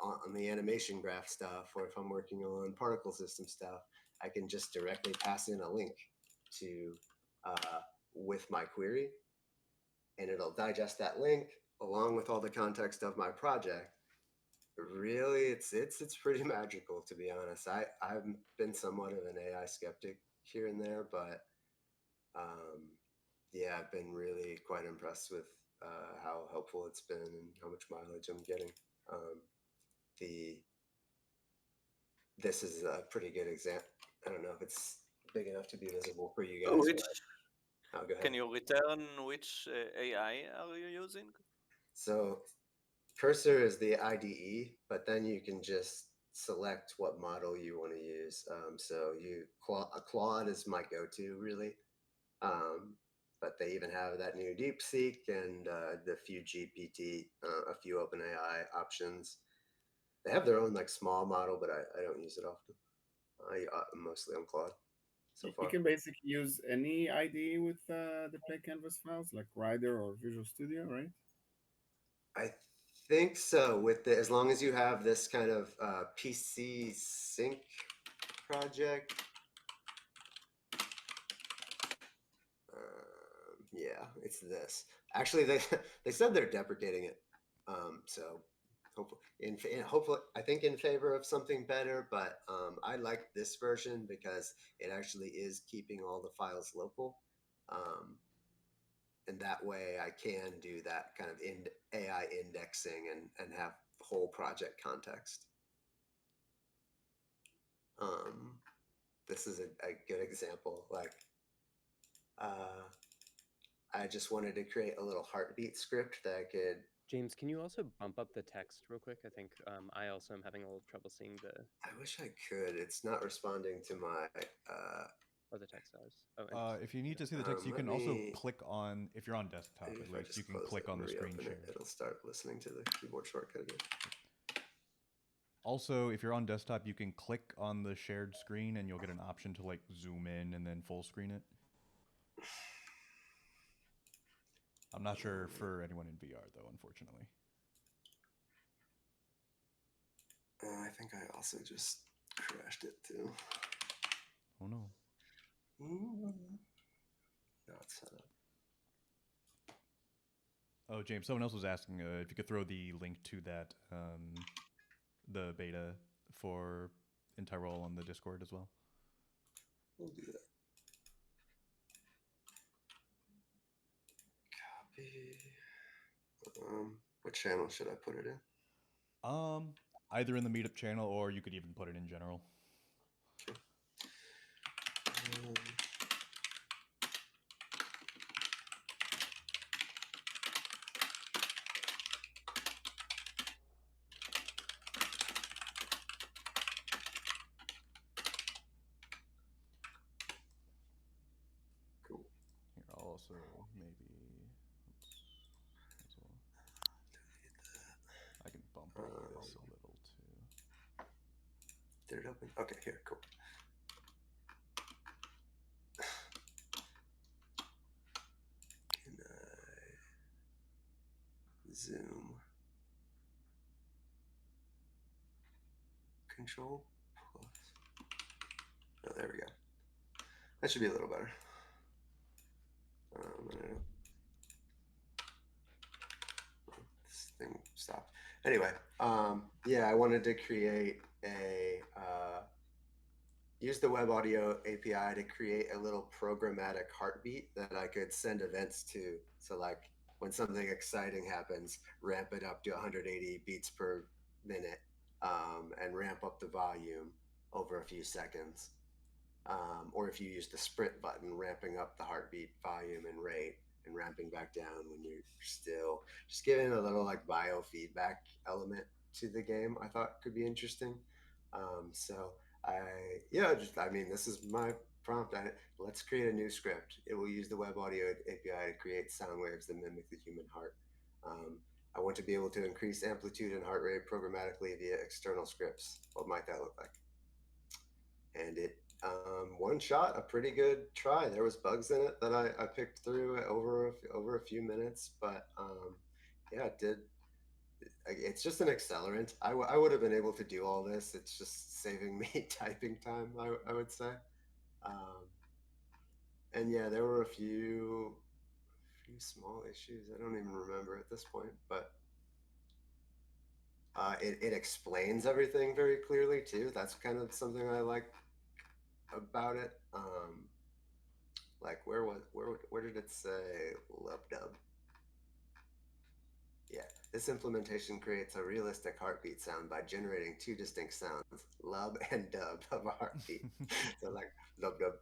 on the animation graph stuff, or if I'm working on particle system stuff, I can just directly pass in a link to with my query, and it'll digest that link along with all the context of my project. Really, it's pretty magical, to be honest. I've been somewhat of an AI skeptic here and there, but yeah, I've been really quite impressed with how helpful it's been and how much mileage I'm getting. Um, the This is a pretty good example. I don't know if it's big enough to be visible for you guys. Which But, oh, go ahead. can you return which AI are you using? So Cursor is the IDE, but then you can just select what model you want to use. So Claude is my go-to really, but they even have that new DeepSeek and the few GPT, a few OpenAI options. They have their own like small model, but I don't use it often. I'm mostly on Claude so You far. can basically use any IDE with the Play Canvas files, like Rider or Visual Studio, right? I think so. With as long as you have this kind of PC sync project. Yeah, it's this. Actually, they they said they're deprecating it. So hopefully, I think in favor of something better. But I like this version because it actually is keeping all the files local, and that way I can do that kind of AI indexing and have whole project context. This is a good example. Like, I just wanted to create a little heartbeat script that I could. James, can you also bump up the text real quick? I think I also am having a little trouble seeing the. I wish I could. It's not responding to my Oh, the text does. Oh, interesting. If you need to see the text, you Let can also me- click on, if you're on desktop maybe at if I least, just you can close click it on and the screen reopen share. it, it'll start listening to the keyboard shortcut again. Also, if you're on desktop, you can click on the shared screen and you'll get an option to like zoom in and then full screen it. I'm not sure for anyone in VR though, unfortunately. I think I also just crashed it too. Oh no. Not set up. Oh, James, someone else was asking if you could throw the link to that, the beta for in Tyrol on the Discord as well. We'll do that. Copy. What channel should I put it in? Either in the Meetup channel or you could even put it in general. Cool. Here, I'll also maybe. Oops, I can bump this a little too. Did it open? Okay, here, cool. Can I zoom? Control plus. Oh, there we go. That should be a little better. This thing stopped. Anyway, yeah, I wanted to create a use the web audio API to create a little programmatic heartbeat that I could send events to. So like when something exciting happens, ramp it up to 180 beats per minute, and ramp up the volume over a few seconds. Or if you use the sprint button, ramping up the heartbeat volume and rate and ramping back down when you're still, just giving a little like biofeedback element to the game, I thought could be interesting. So I mean, this is my prompt. Let's create a new script. It will use the web audio API to create sound waves that mimic the human heart. I want to be able to increase amplitude and heart rate programmatically via external scripts. What might that look like? And it one shot, a pretty good try. There was bugs in it that I picked through over a few minutes, but yeah, it did. It's just an accelerant. I would have been able to do all this. It's just saving me typing time, I would say. And yeah, there were a few small issues. I don't even remember at this point, but it explains everything very clearly too. That's kind of something I like about it. Like where did it say lub dub? Yeah, this implementation creates a realistic heartbeat sound by generating two distinct sounds, lub and dub of a heartbeat. So like lub dub,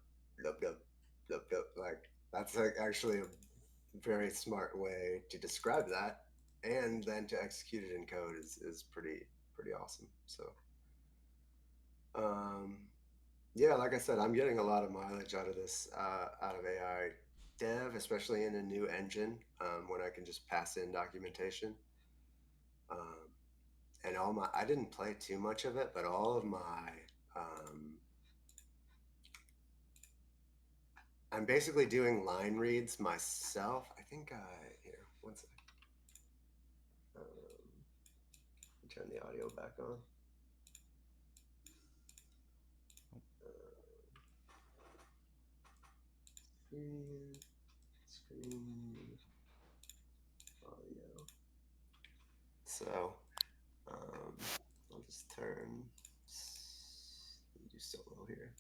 lub dub, lub dub. Like that's like actually a very smart way to describe that, and then to execute it in code is pretty awesome. So yeah, like I said, I'm getting a lot of mileage out of this, out of AI dev, especially in a new engine, when I can just pass in documentation. And I didn't play too much of it, but all of my, I'm basically doing line reads myself. I think here, one sec. Turn the audio back on. Screen audio. So I'll just turn do solo here.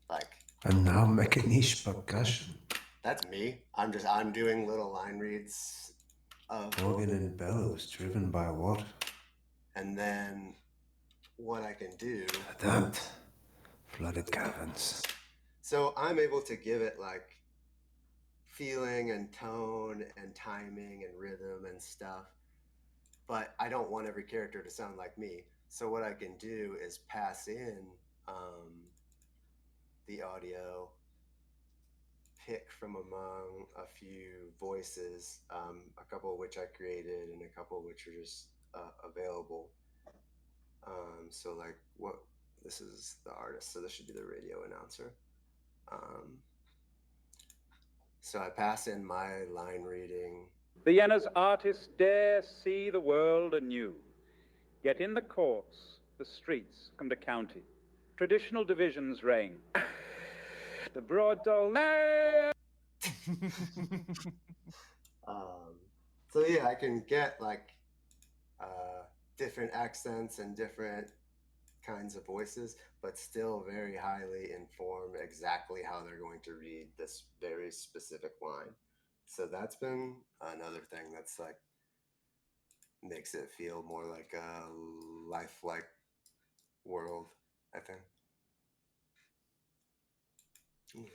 Like, and now make a niche percussion. That's me. I'm doing little line reads of organ and bellows driven by what? And then what I can do, Damned flooded caverns. So I'm able to give it like feeling and tone and timing and rhythm and stuff, but I don't want every character to sound like me. So what I can do is pass in the audio pick from among a few voices, a couple of which I created and a couple of which are just available. So like what this is the artist, so this should be the radio announcer. So I pass in my line reading. Vienna's artists dare see the world anew. Yet in the courts, the streets, and the county, traditional divisions reign. The broad dull So yeah, I can get like different accents and different kinds of voices, but still very highly inform exactly how they're going to read this very specific line. So that's been another thing that's like makes it feel more like a lifelike world, I think. Yeah.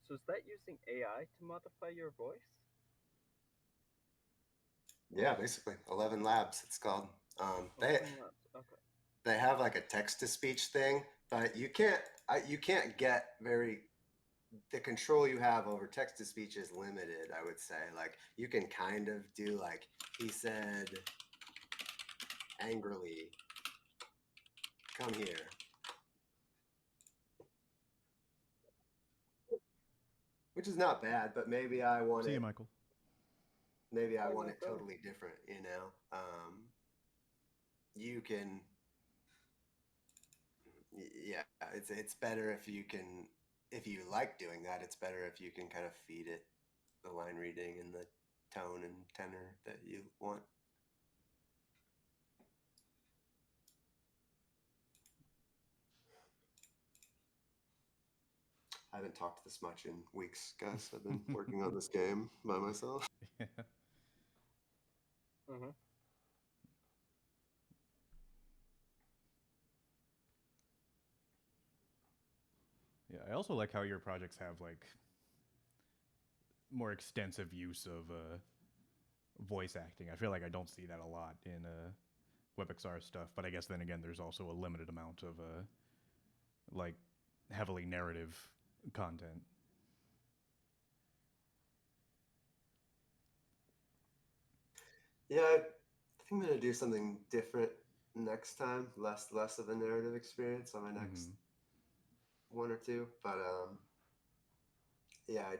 So is that using AI to modify your voice? Yeah, basically 11 Labs. It's called. They 11 Labs. Okay. they have like a text to speech thing, but you can't get very the control you have over text to speech is limited. I would say like you can kind of do like he said angrily, come here. Which is not bad, but maybe I want See it. you, Michael. Maybe I Hi, want it Michael. totally different. You can. Yeah, it's better if you can. If you like doing that, it's better if you can kind of feed it the line reading and the tone and tenor that you want. I haven't talked this much in weeks, guys. I've been working on this game by myself. Yeah. Mm-hmm. Yeah, I also like how your projects have like more extensive use of voice acting. I feel like I don't see that a lot in WebXR stuff, but I guess then again, there's also a limited amount of like heavily narrative content. Yeah, I think I'm gonna do something different next time. Less of a narrative experience on my next one or two, but yeah,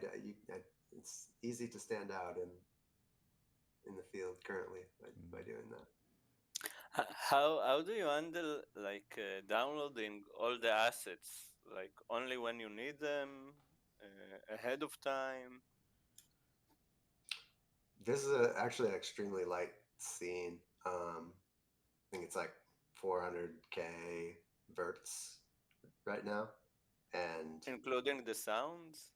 it's easy to stand out in the field currently by doing that. How do you handle like downloading all the assets like only when you need them ahead of time? This is actually an extremely light scene. I think it's like 400K verts right now, and Including the sounds?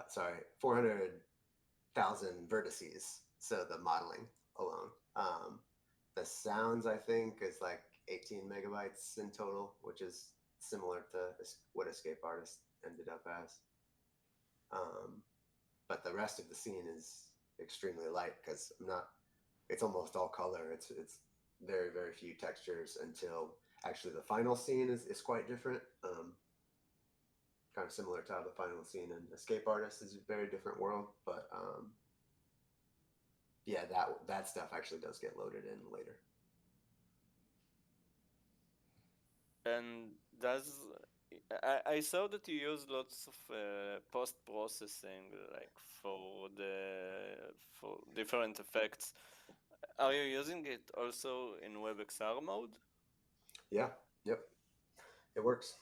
sorry, 400,000 vertices. So the modeling alone. The sounds I think is like 18 megabytes in total, which is similar to what Escape Artist ended up as. But the rest of the scene is extremely light because I'm not. It's almost all color. It's very few textures until actually the final scene is quite different. Kind of similar to how the final scene in Escape Artist is a very different world, but yeah, that stuff actually does get loaded in later. And does I saw that you use lots of post processing like for different effects. Are you using it also in WebXR mode? Yeah, yep, it works.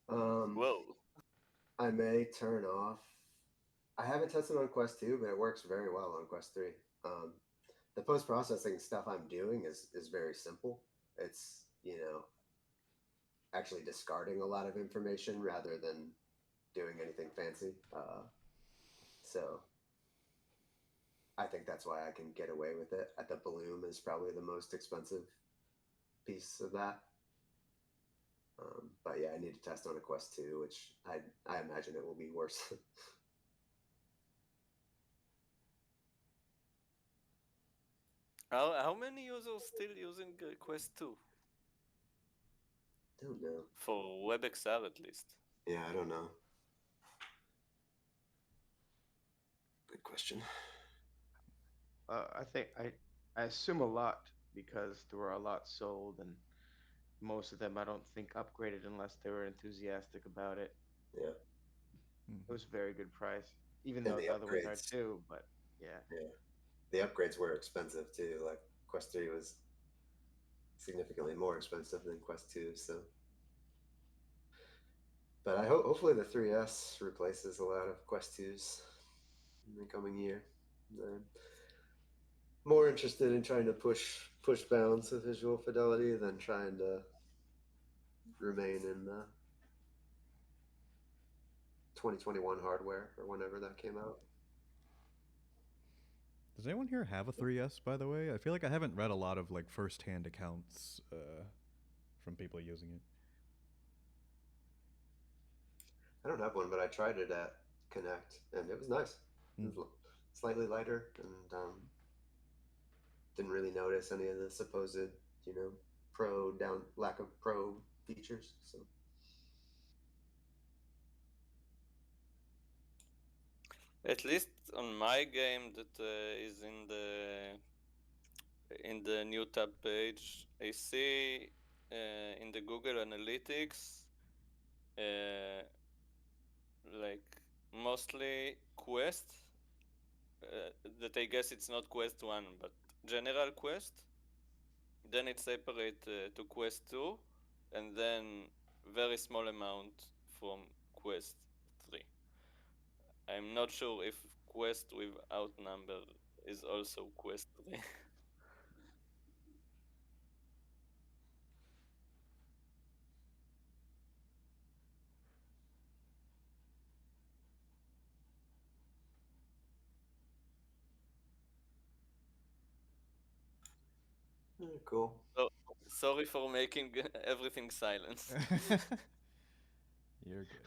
Whoa. I may turn off. I haven't tested on Quest 2, but it works very well on Quest 3. The post processing stuff I'm doing is very simple. It's actually discarding a lot of information rather than doing anything fancy. So I think that's why I can get away with it. The Bloom is probably the most expensive piece of that. But yeah, I need to test on a Quest 2, which I imagine it will be worse. How many users still using Quest 2? Don't know. For WebXR at least. Yeah, I don't know. Good question. I think I assume a lot because there were a lot sold, and most of them I don't think upgraded unless they were enthusiastic about it. Yeah. It was a very good price, even And though the the other ones are upgrades. too. But yeah, Yeah. The upgrades were expensive too. Like Quest 3 was significantly more expensive than Quest 2, so but I hope hopefully the 3S replaces a lot of Quest 2s in the coming year. I'm more interested in trying to push bounds of visual fidelity than trying to remain in the 2021 hardware or whenever that came out. Does anyone here have a 3S, by the way? I feel like I haven't read a lot of like first-hand accounts from people using it. I don't have one, but I tried it at Connect, and it was nice. It was slightly lighter, and didn't really notice any of the supposed, lack of pro features. So At least on my game that is in the new tab page, I see in the Google Analytics like mostly Quest. That I guess it's not Quest 1, but General Quest. Then it's separate to Quest 2, and then very small amount from Quest 3. I'm not sure if Quest without number is also Quest 3. cool. So, sorry for making everything silent. You're good.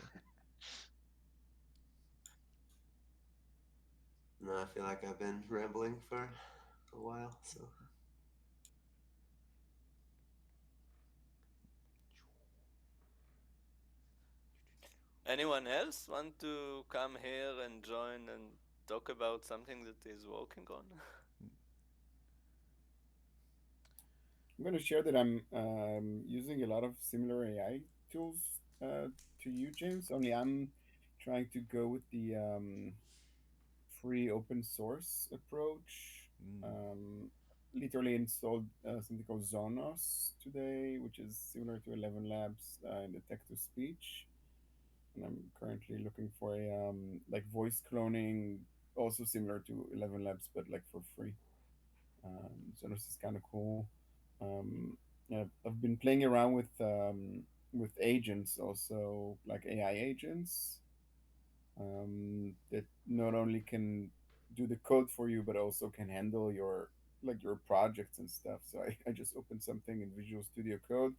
No, I feel like I've been rambling for a while, so. Anyone else want to come here and join and talk about something that is working on? I'm going to share that I'm using a lot of similar AI tools to you, James. Only I'm trying to go with the free open source approach. Literally installed something called Zonos today, which is similar to 11 Labs in the text to speech. And I'm currently looking for a like voice cloning, also similar to 11 Labs, but like for free. Zonos is kind of cool. Yeah, I've been playing around with agents, also like AI agents that not only can do the code for you, but also can handle your projects and stuff. So I just opened something in Visual Studio Code,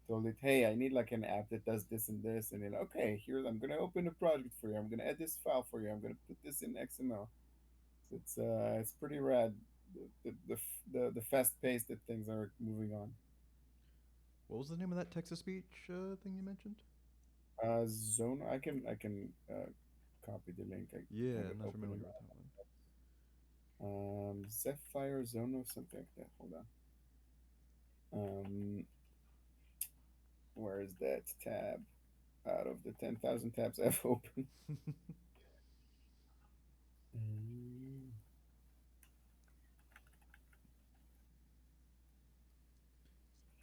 told it, hey, I need like an app that does this and this, and then okay, here I'm gonna open a project for you. I'm gonna add this file for you. I'm gonna put this in XML. It's pretty rad. The fast pace that things are moving on. What was the name of that text to speech thing you mentioned? Zone. I can copy the link. I Yeah, have it not open familiar in with that one. Zephyr Zone or something like that. Hold on. Where is that tab? Out of the 10,000 tabs I've opened. Mm,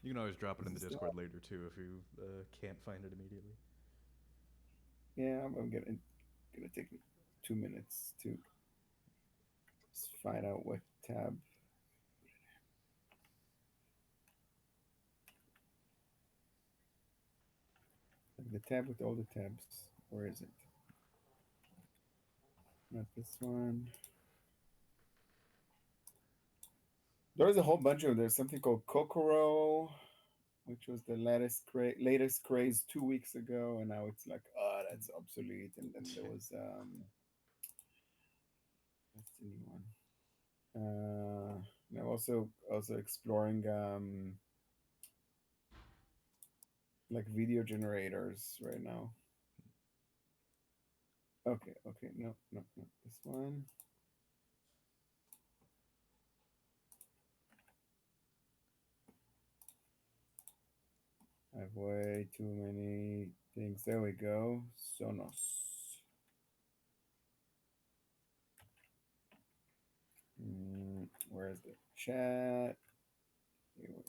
You can always drop it is in the this the Discord later too if you can't find it immediately. Yeah, I'm gonna take me 2 minutes to just find out what tab. Like the tab with all the tabs. Where is it? Not this one. There's a whole bunch of. There's something called Kokoro, which was the latest craze 2 weeks ago, and now it's like, oh, that's obsolete. And then there was what's the new one? And I'm also exploring like video generators right now. Okay, okay, no, no, not this one. I have way too many things. There we go. Sonos. Where's the chat? Here we are.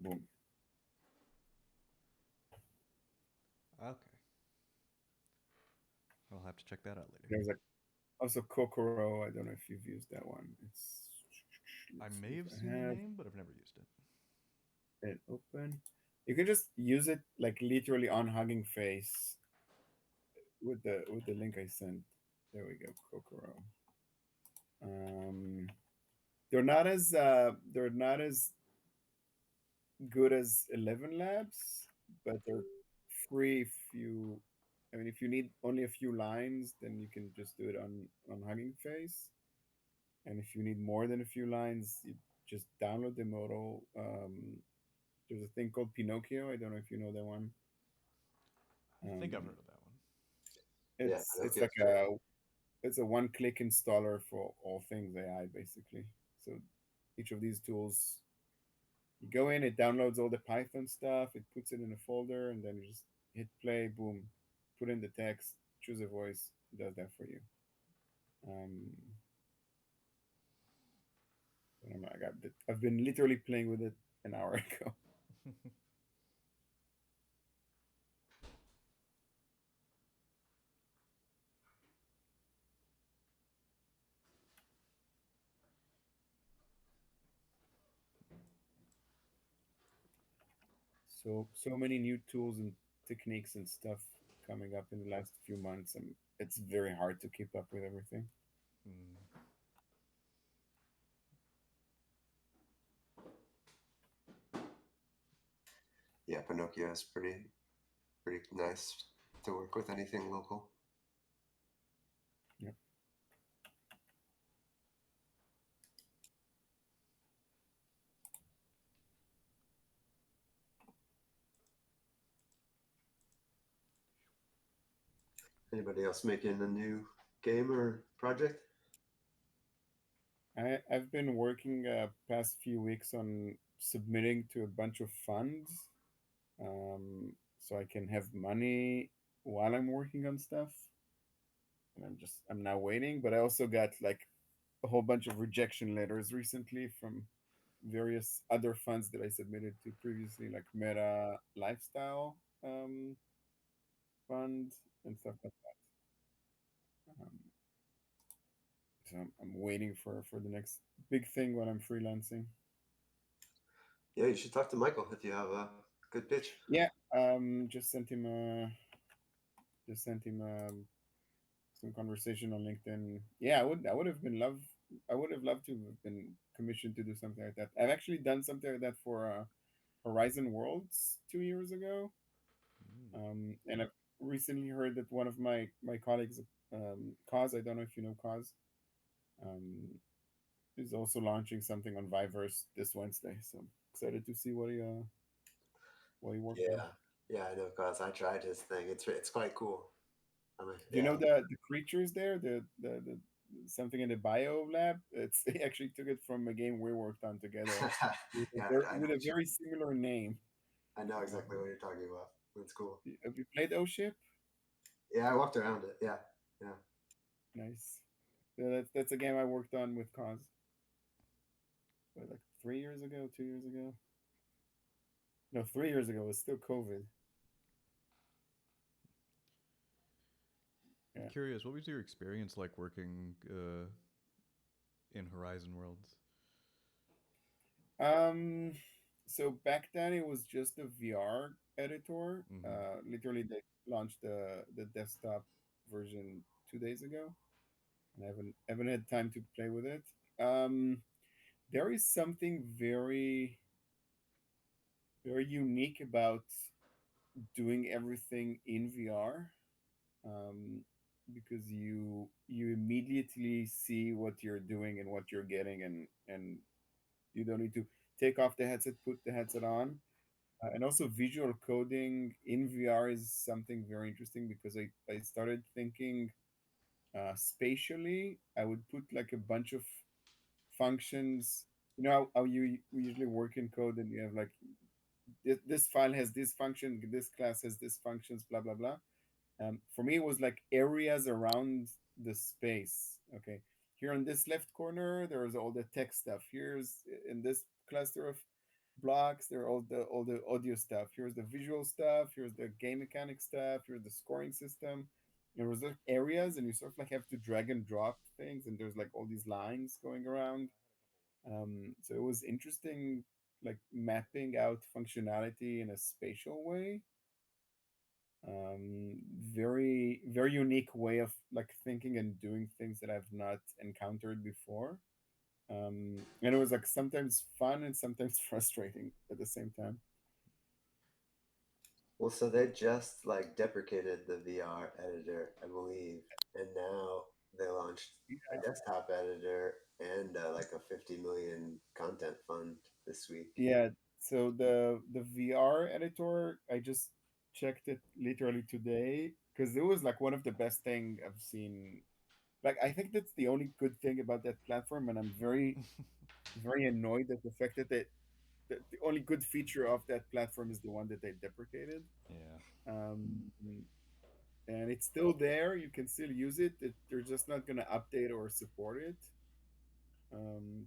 Boom. Okay. I'll have to check that out later. There's like also Kokoro. I don't know if you've used that one. It's. I Let's see may if have I seen the have name, but I've never used it. it open. You can just use it like literally on Hugging Face with the link I sent. There we go, Kokoro. Um, they're not as good as 11 Labs, but they're free if you. I mean, if you need only a few lines, then you can just do it on Hugging Face. And if you need more than a few lines, you just download the modal. There's a thing called Pinocchio. I don't know if you know that one. I think I've heard of that one. Yeah, It's Pinocchio's like great. it's a one-click installer for all things AI, basically. So each of these tools, you go in, it downloads all the Python stuff, it puts it in a folder, and then you just hit play, boom, put in the text, choose a voice, it does that for you. Um, and I've been literally playing with it an hour ago. So many new tools and techniques and stuff coming up in the last few months, and it's very hard to keep up with everything. Mm. Yeah, Pinocchio is pretty nice to work with anything local. Yep. Anybody else making a new game or project? I've been working past few weeks on submitting to a bunch of funds, so I can have money while I'm working on stuff. And I'm now waiting, but I also got like a whole bunch of rejection letters recently from various other funds that I submitted to previously, like Meta Lifestyle Fund and stuff like that. So I'm waiting for the next big thing when I'm freelancing. Yeah, you should talk to Michael if you have a good pitch. Yeah, just sent him just sent him some conversation on LinkedIn. Yeah, I would have been love I would have loved to have been commissioned to do something like that. I've actually done something like that for Horizon Worlds 2 years ago, and I've recently heard that one of my colleagues, Cause, I don't know if you know Cause, um, is also launching something on Viverse this Wednesday. So I'm excited to see what he worked on. Yeah, yeah, I know, cause I tried his thing. It's quite cool. I mean, Do you yeah, know the creatures there? The something in the bio lab. It's they actually took it from a game we worked on together yeah, I know with a very similar name. I know exactly Um, what you're talking about. It's cool. have you played O Ship? Yeah, I walked around it. Yeah, yeah. Nice. Yeah, that's a game I worked on with Cause. Like 3 years ago, 2 years ago. No, 3 years ago. It was still COVID. I'm Yeah. curious, what was your experience like working in Horizon Worlds? Um. So back then it was just a VR editor. Mm-hmm. Literally they launched the desktop version 2 days ago, and I haven't had time to play with it. Um. There is something very unique about doing everything in VR, because you immediately see what you're doing and what you're getting, and You don't need to take off the headset, put the headset on. And also visual coding in VR is something very interesting because I started thinking spatially. I would put like a bunch of functions. You know how you we usually work in code and you have like this file has this function, this class has this functions, blah blah blah. For me, it was like areas around the space. Okay, here in this left corner, there's all the tech stuff. Here's in this cluster of blocks, there are all the audio stuff. Here's the visual stuff. Here's the game mechanic stuff. Here's the scoring system. There was like areas, and you sort of like have to drag and drop things, and there's like all these lines going around. So it was interesting, like mapping out functionality in a spatial way. Very unique way of like thinking and doing things that I've not encountered before. And it was like sometimes fun and sometimes frustrating at the same time. Well, so they just like deprecated the VR editor, I believe, and now they launched a desktop editor and like a 50 million content fund this week. Yeah, so the VR editor, I just checked it literally today because it was like one of the best thing I've seen. Like I think that's the only good thing about that platform, and I'm very annoyed at the fact that the only good feature of that platform is the one that they deprecated. Yeah. Um, and it's still there. You can still use it. They're just not going to update or support it.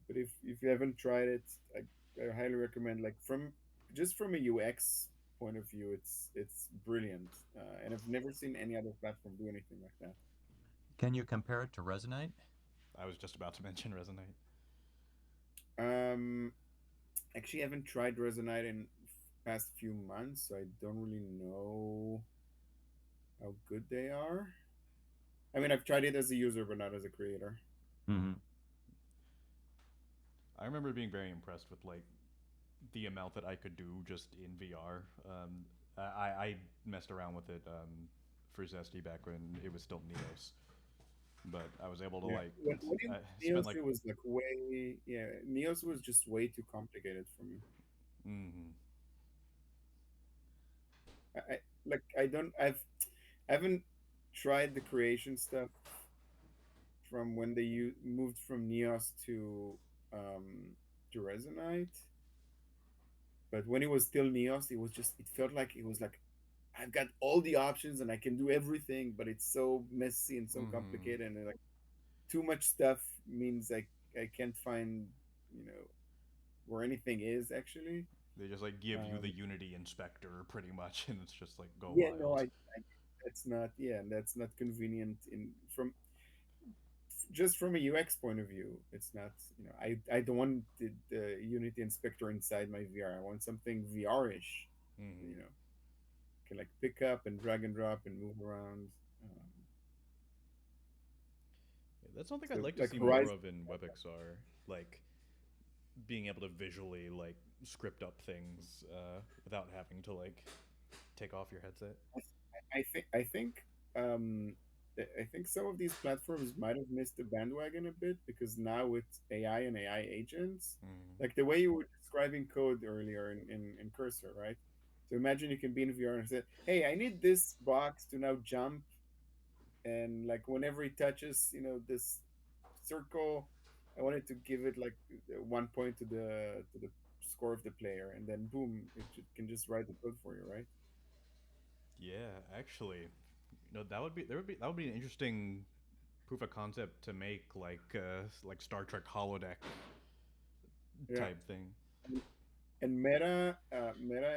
But if you haven't tried it, I highly recommend. Like from a UX point of view, it's brilliant. And I've never seen any other platform do anything like that. Can you compare it to Resonate? I was just about to mention Resonate. Um, Actually, I haven't tried Resonate in past few months, so I don't really know how good they are. I mean, I've tried it as a user, but not as a creator. Mm-hmm. I remember being very impressed with like the amount that I could do just in VR. I messed around with it for Zesty back when it was still Neos, but I was able to Yeah, like when in spend Neos like. it was like way yeah Neos was just way too complicated for me. Mm-hmm. I like I don't I haven't tried the creation stuff from when moved from Neos um to Resonate, but when it was still Neos, it felt like it was like I've got all the options and I can do everything, but it's so messy and so Mm-hmm. complicated, and like too much stuff means I can't find you know where anything is actually. They just like give you the Um, Unity inspector pretty much, and it's just like go yeah, no, wild. that's not yeah, that's not convenient in from just from a UX point of view. It's not I don't want the Unity inspector inside my VR. I want something VR-ish. Mm-hmm. You know, can like pick up and drag and drop and move around. Um, Yeah, that's something I'd so like to like see more Horizon. of in WebXR, like being able to visually like script up things without having to like take off your headset. Um, I think some of these platforms might have missed the bandwagon a bit because now with AI and AI agents, Mm. like the way you were describing code earlier in Cursor, right? So imagine you can be in VR and say, "Hey, I need this box to now jump, and like whenever it touches, this circle, I wanted to give it like 1 point to the score of the player, and then boom, can just write the code for you, right?" Yeah, actually, that would be an interesting proof of concept to make like Star Trek holodeck Yeah. type thing. And Meta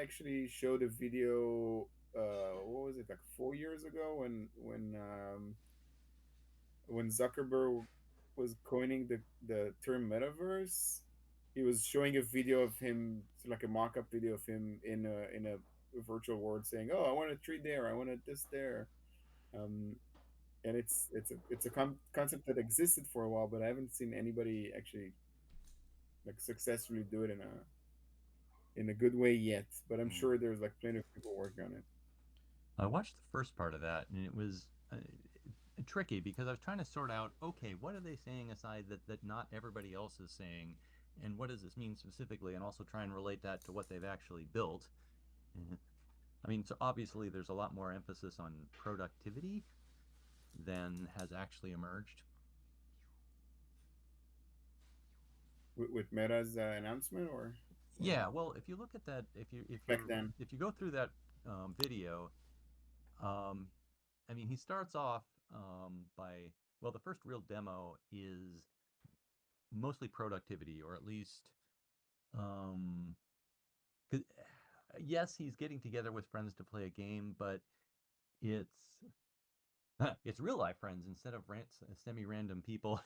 actually showed a video. What was it, like 4 years ago when Zuckerberg was coining the term metaverse? He was showing a video of him, like a mock-up video of him in a virtual world, saying, "Oh, I want a tree there. I want a this there." Um, and it's a concept that existed for a while, but I haven't seen anybody actually like successfully do it in a good way yet, but I'm sure Mm. there's like plenty of people working on it. I watched the first part of that, and it was tricky because I was trying to sort out, okay, what are they saying aside that not everybody else is saying, and what does this mean specifically, and also try and relate that to what they've actually built. I mean, so obviously there's a lot more emphasis on productivity than has actually emerged. With Meta's announcement, or Yeah, well, if you look at that, back then? if you go through that video, um, I mean, he starts off by, well, the first real demo is mostly productivity, or at least, um, 'cause, yes, he's getting together with friends to play a game, but it's it's real life friends instead of semi-random people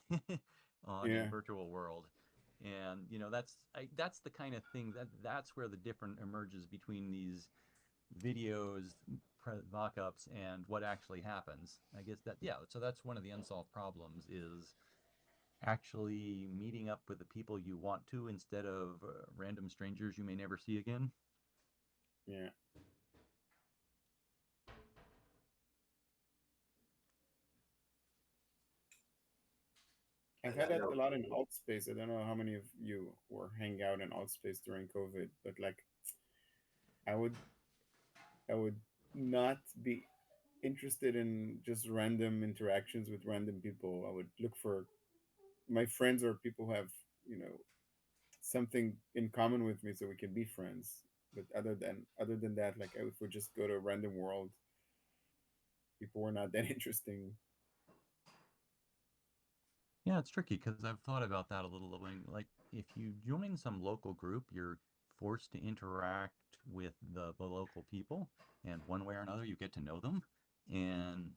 on a Yeah, virtual world. And that's the kind of thing that's where the difference emerges between these videos, mock-ups, and what actually happens. I guess that, yeah, so that's one of the unsolved problems, is actually meeting up with the people you want to instead of random strangers you may never see again. yeah. I've And had I that a know. lot in alt space. I don't know how many of you were hanging out in alt space during COVID, but like I would I would not be interested in just random interactions with random people. I would look for my friends or people who have, you know, something in common with me so we can be friends. But other than that, like if we just go to a random world, people were not that interesting. Yeah, it's tricky because I've thought about that a little. Like, if you join some local group, you're forced to interact with the local people, and one way or another, you get to know them. And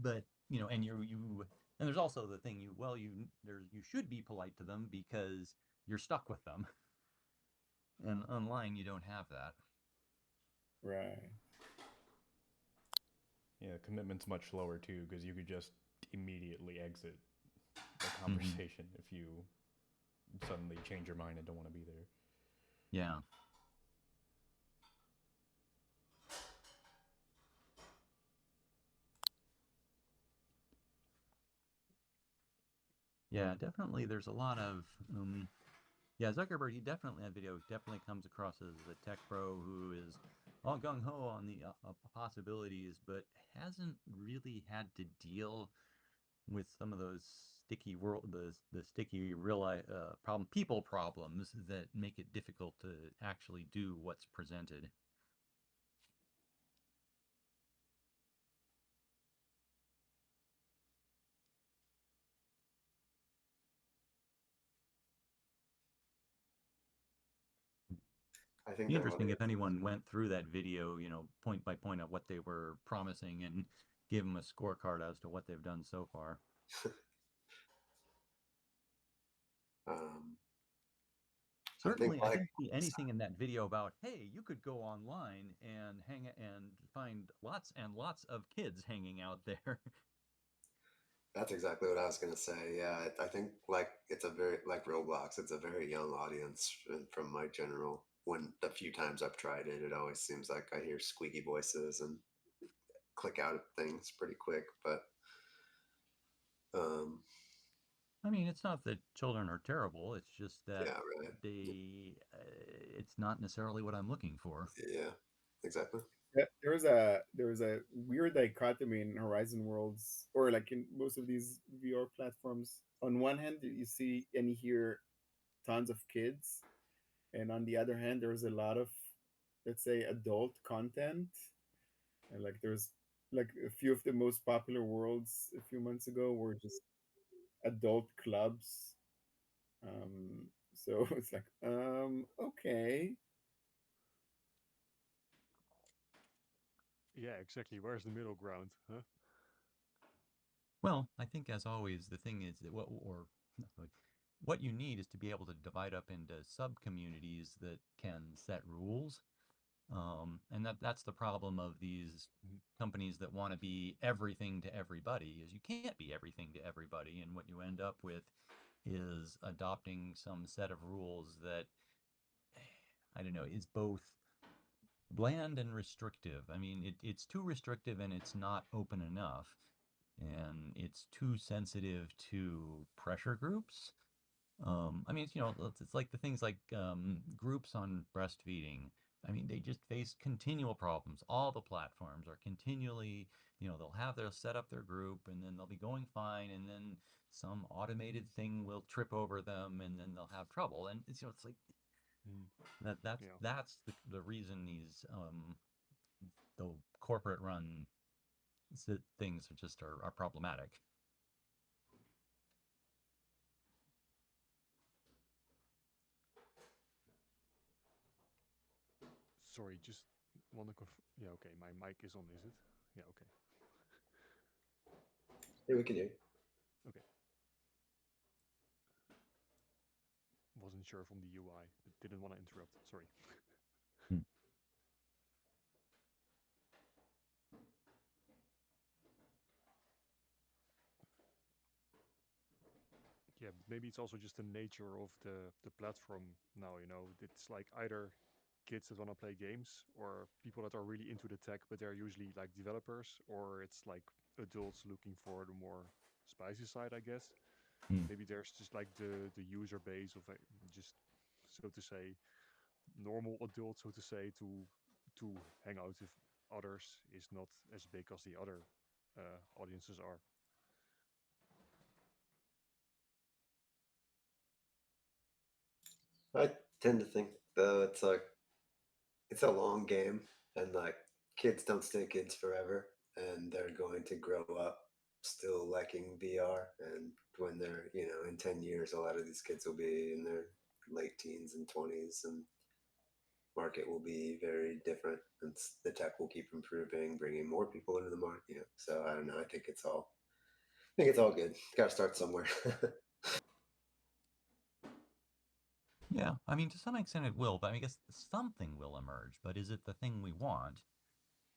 but and and there's also the thing, you should be polite to them because you're stuck with them, and online you don't have that. Right. Yeah, commitment's much lower too because you could just immediately exit a Mm-hmm. conversation if you suddenly change your mind and don't want to be there. Yeah. Yeah, definitely. There's a lot of yeah, Zuckerberg. He definitely, that video definitely comes across as a tech bro who is all gung ho on the possibilities, but hasn't really had to deal with some of those the sticky real life people problems that make it difficult to actually do what's presented. I think Be their interesting if audience is. anyone went through that video, point by point of what they were promising, and give them a scorecard as to what they've done so far. Um, I think Certainly, I like didn't see anything in that video about, hey, you could go online and hang and find lots and lots of kids hanging out there. that's exactly what I was gonna say. Yeah, I think like it's a very like Roblox. It's a very young audience from my general. When the few times I've tried it, it always seems like I hear squeaky voices and click out of things pretty quick. But um, I mean, it's not that children are terrible. It's just that yeah, right. it's not necessarily what I'm looking for. Yeah, exactly. Yeah, there was a weird dichotomy in Horizon Worlds, or like in most of these VR platforms. On one hand, you see and hear tons of kids, and on the other hand, there's a lot of, let's say, adult content. And like there's like a few of the most popular worlds a few months ago were just adult clubs. So it's like, okay. Yeah, exactly. Where's the middle ground, huh? Well, I think, as always, the thing is that what you need is to be able to divide up into sub communities that can set rules. And that's the problem of these companies that want to be everything to everybody, is you can't be everything to everybody, and what you end up with is adopting some set of rules that, I don't know, is both bland and restrictive. I mean, it's too restrictive and it's not open enough, and it's too sensitive to pressure groups. I mean, it's like the things like groups on breastfeeding. I mean, they just face continual problems. All the platforms are continually, they'll set up their group and then they'll be going fine, and then some automated thing will trip over them, and then they'll have trouble. And it's like that's the reason these the corporate run things are problematic. Sorry, just want to yeah, okay, my mic is on, is it? Yeah, okay. Yeah, we can hear you. Okay. Wasn't sure from the UI, but didn't want to interrupt. Sorry. Yeah, maybe it's also just the nature of the platform now. It's like either kids that want to play games or people that are really into the tech, but they're usually like developers, or it's like adults looking for the more spicy side, I guess. Maybe there's just like the user base of just, so to say, normal adults, so to say, to hang out with others is not as big as the other audiences are. I tend to think though it's like it's a long game, and like kids don't stay kids forever, and they're going to grow up still liking VR. And when they're in 10 years, a lot of these kids will be in their late teens and 20s, and market will be very different, and the tech will keep improving, bringing more people into the market. So I don't know. I think it's all good. Got to start somewhere. Yeah, I mean, to some extent it will, but I guess something will emerge. But is it the thing we want?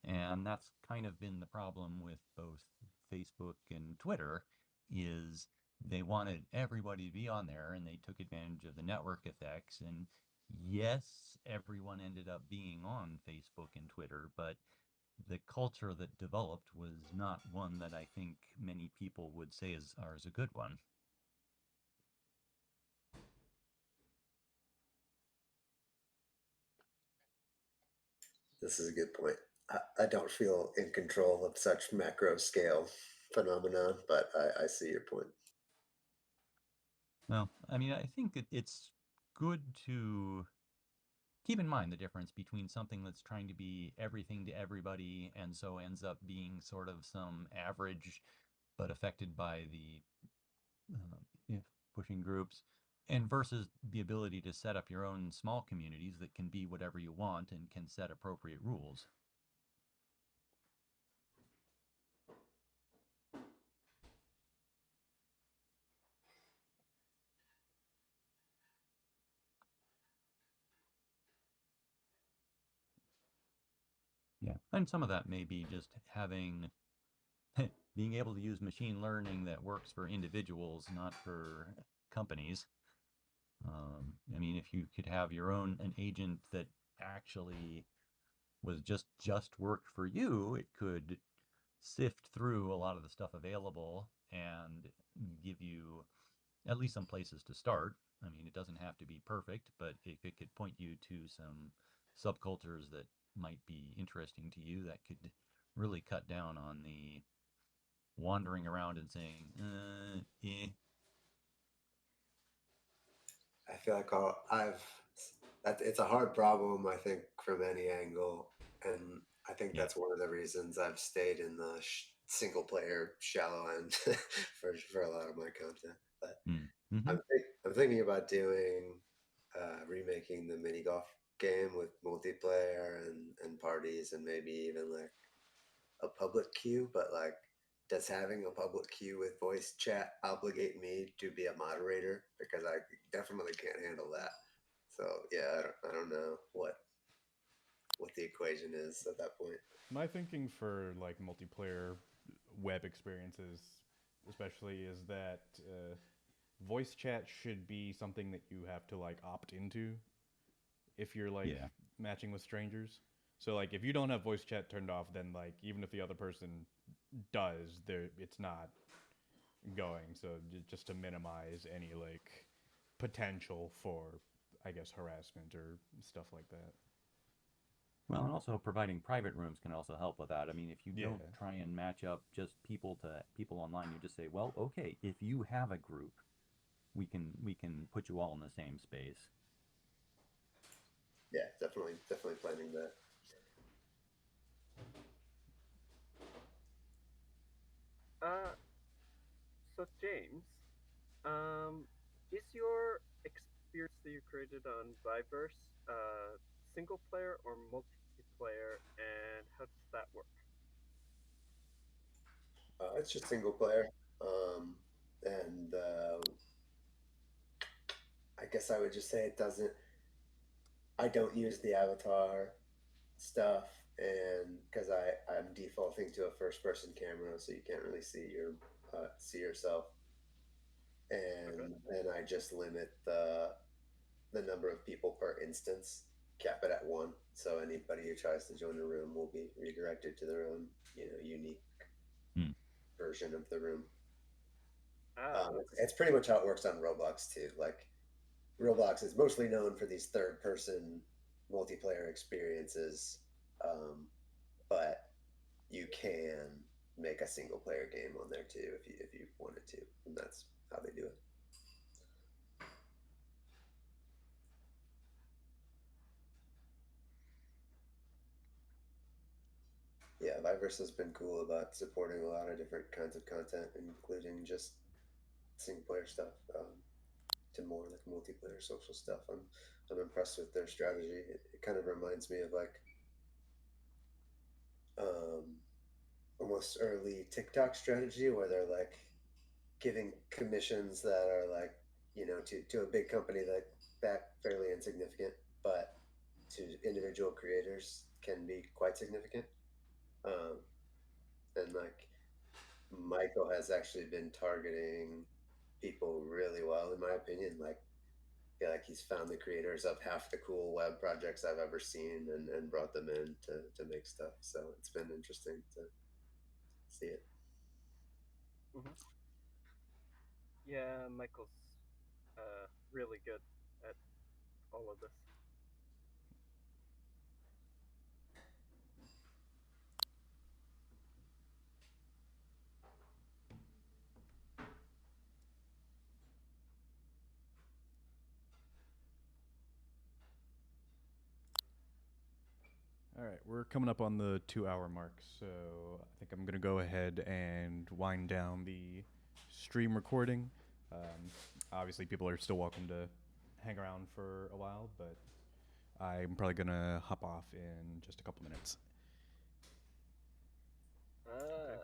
And that's kind of been the problem with both Facebook and Twitter, is they wanted everybody to be on there, and they took advantage of the network effects. And yes, everyone ended up being on Facebook and Twitter, but the culture that developed was not one that I think many people would say is a good one. This is a good point. I don't feel in control of such macro scale phenomenon, but I see your point. Well, I mean, I think it's good to keep in mind the difference between something that's trying to be everything to everybody and so ends up being sort of some average but affected by the pushing groups, and versus the ability to set up your own small communities that can be whatever you want and can set appropriate rules. Yeah, and some of that may be just having being able to use machine learning that works for individuals, not for companies. I mean, if you could have an agent that actually was just worked for you, it could sift through a lot of the stuff available and give you at least some places to start. I mean, it doesn't have to be perfect, but if it could point you to some subcultures that might be interesting to you, that could really cut down on the wandering around and saying, eh. I feel like it's a hard problem, I think, from any angle. And I think that's one of the reasons I've stayed in the single player shallow end for a lot of my content. But I'm thinking about doing remaking the mini golf game with multiplayer and parties, and maybe even like a public queue. But like, does having a public queue with voice chat obligate me to be a moderator? Because I definitely can't handle that. So yeah, I don't know what the equation is at that point. My thinking for like multiplayer web experiences, especially, is that voice chat should be something that you have to like opt into if you're like matching with strangers. So like if you don't have voice chat turned off, then like even if the other person does, it's not going. So just to minimize any like potential for, I guess, harassment or stuff like that. Well, and also providing private rooms can also help with that. I mean, if you don't Yeah. try and match up just people to people online, you just say, well, okay, if you have a group, we can put you all in the same space. Yeah, definitely planning that. So James, is your experience that you created on Viverse single player or multiplayer, and how does that work? It's just single player, and I guess I would just say it doesn't. I don't use the avatar stuff, and because I'm defaulting to a first person camera, so you can't really see yourself, and then I just limit the number of people per instance, cap it at 1, so anybody who tries to join the room will be redirected to their own unique version of the room. It's pretty much how it works on Roblox too. Like, Roblox is mostly known for these third person multiplayer experiences, but you can make a single player game on there too if you wanted to, and that's how they do it. Yeah, Viverse has been cool about supporting a lot of different kinds of content, including just single player stuff, to more like multiplayer social stuff. I'm impressed with their strategy. It kind of reminds me of like almost early TikTok strategy, where they're like giving commissions that are like, to a big company that fairly insignificant, but to individual creators can be quite significant. And like, Michael has actually been targeting people really well, in my opinion. Like, I feel like he's found the creators of half the cool web projects I've ever seen, and brought them in to make stuff. So it's been interesting to see it. Yeah, Michael's really good at all of this. All right, we're coming up on the 2-hour mark, so I think I'm gonna go ahead and wind down the stream recording. Obviously, people are still welcome to hang around for a while, but I'm probably gonna hop off in just a couple minutes. Okay.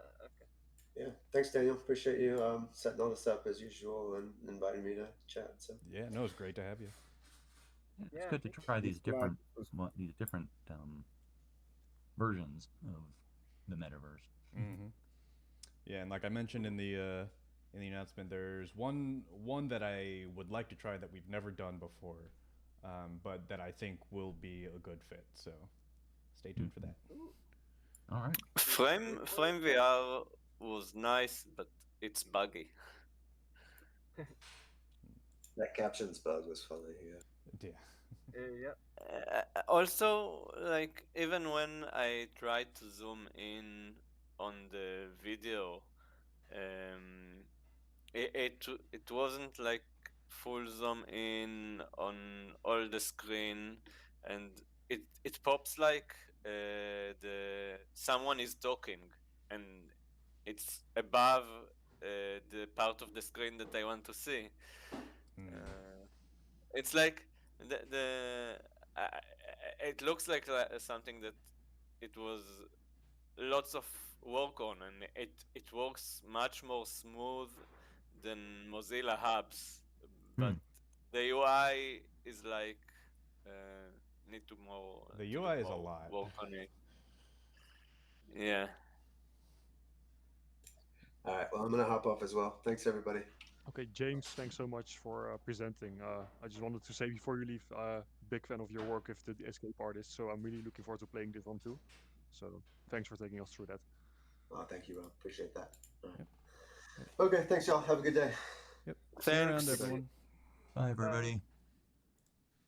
Yeah, thanks, Daniel. Appreciate you setting all this up as usual and inviting me to chat. So yeah, no, it's great to have you. It's good to try these different versions of the metaverse. Mm-hmm. Yeah, and like I mentioned in the announcement, there's one that I would like to try that we've never done before, but that I think will be a good fit. So stay tuned for that. All right. Flame VR was nice, but it's buggy. that captions bug was funny. Yeah. Yeah. Also, like, even when I tried to zoom in on the video, it wasn't like full zoom in on all the screen, and it pops like the someone is talking, and it's above the part of the screen that I want to see. It's like it looks like something that it was lots of work on, and it works much more smooth than Mozilla Hubs, but the UI is like need to more The to do UI is a more lot. work on it. Yeah. All right. Well, I'm gonna hop off as well. Thanks, everybody. Okay, James, thanks so much for presenting. I just wanted to say before you leave, big fan of your work with the escape artist, so I'm really looking forward to playing this one too. So thanks for taking us through that. Oh, thank you, Rob. Appreciate that. Yep. Okay, thanks, y'all. Have a good day. Yep. See you around, Thanks. everyone. Bye. Bye, everybody.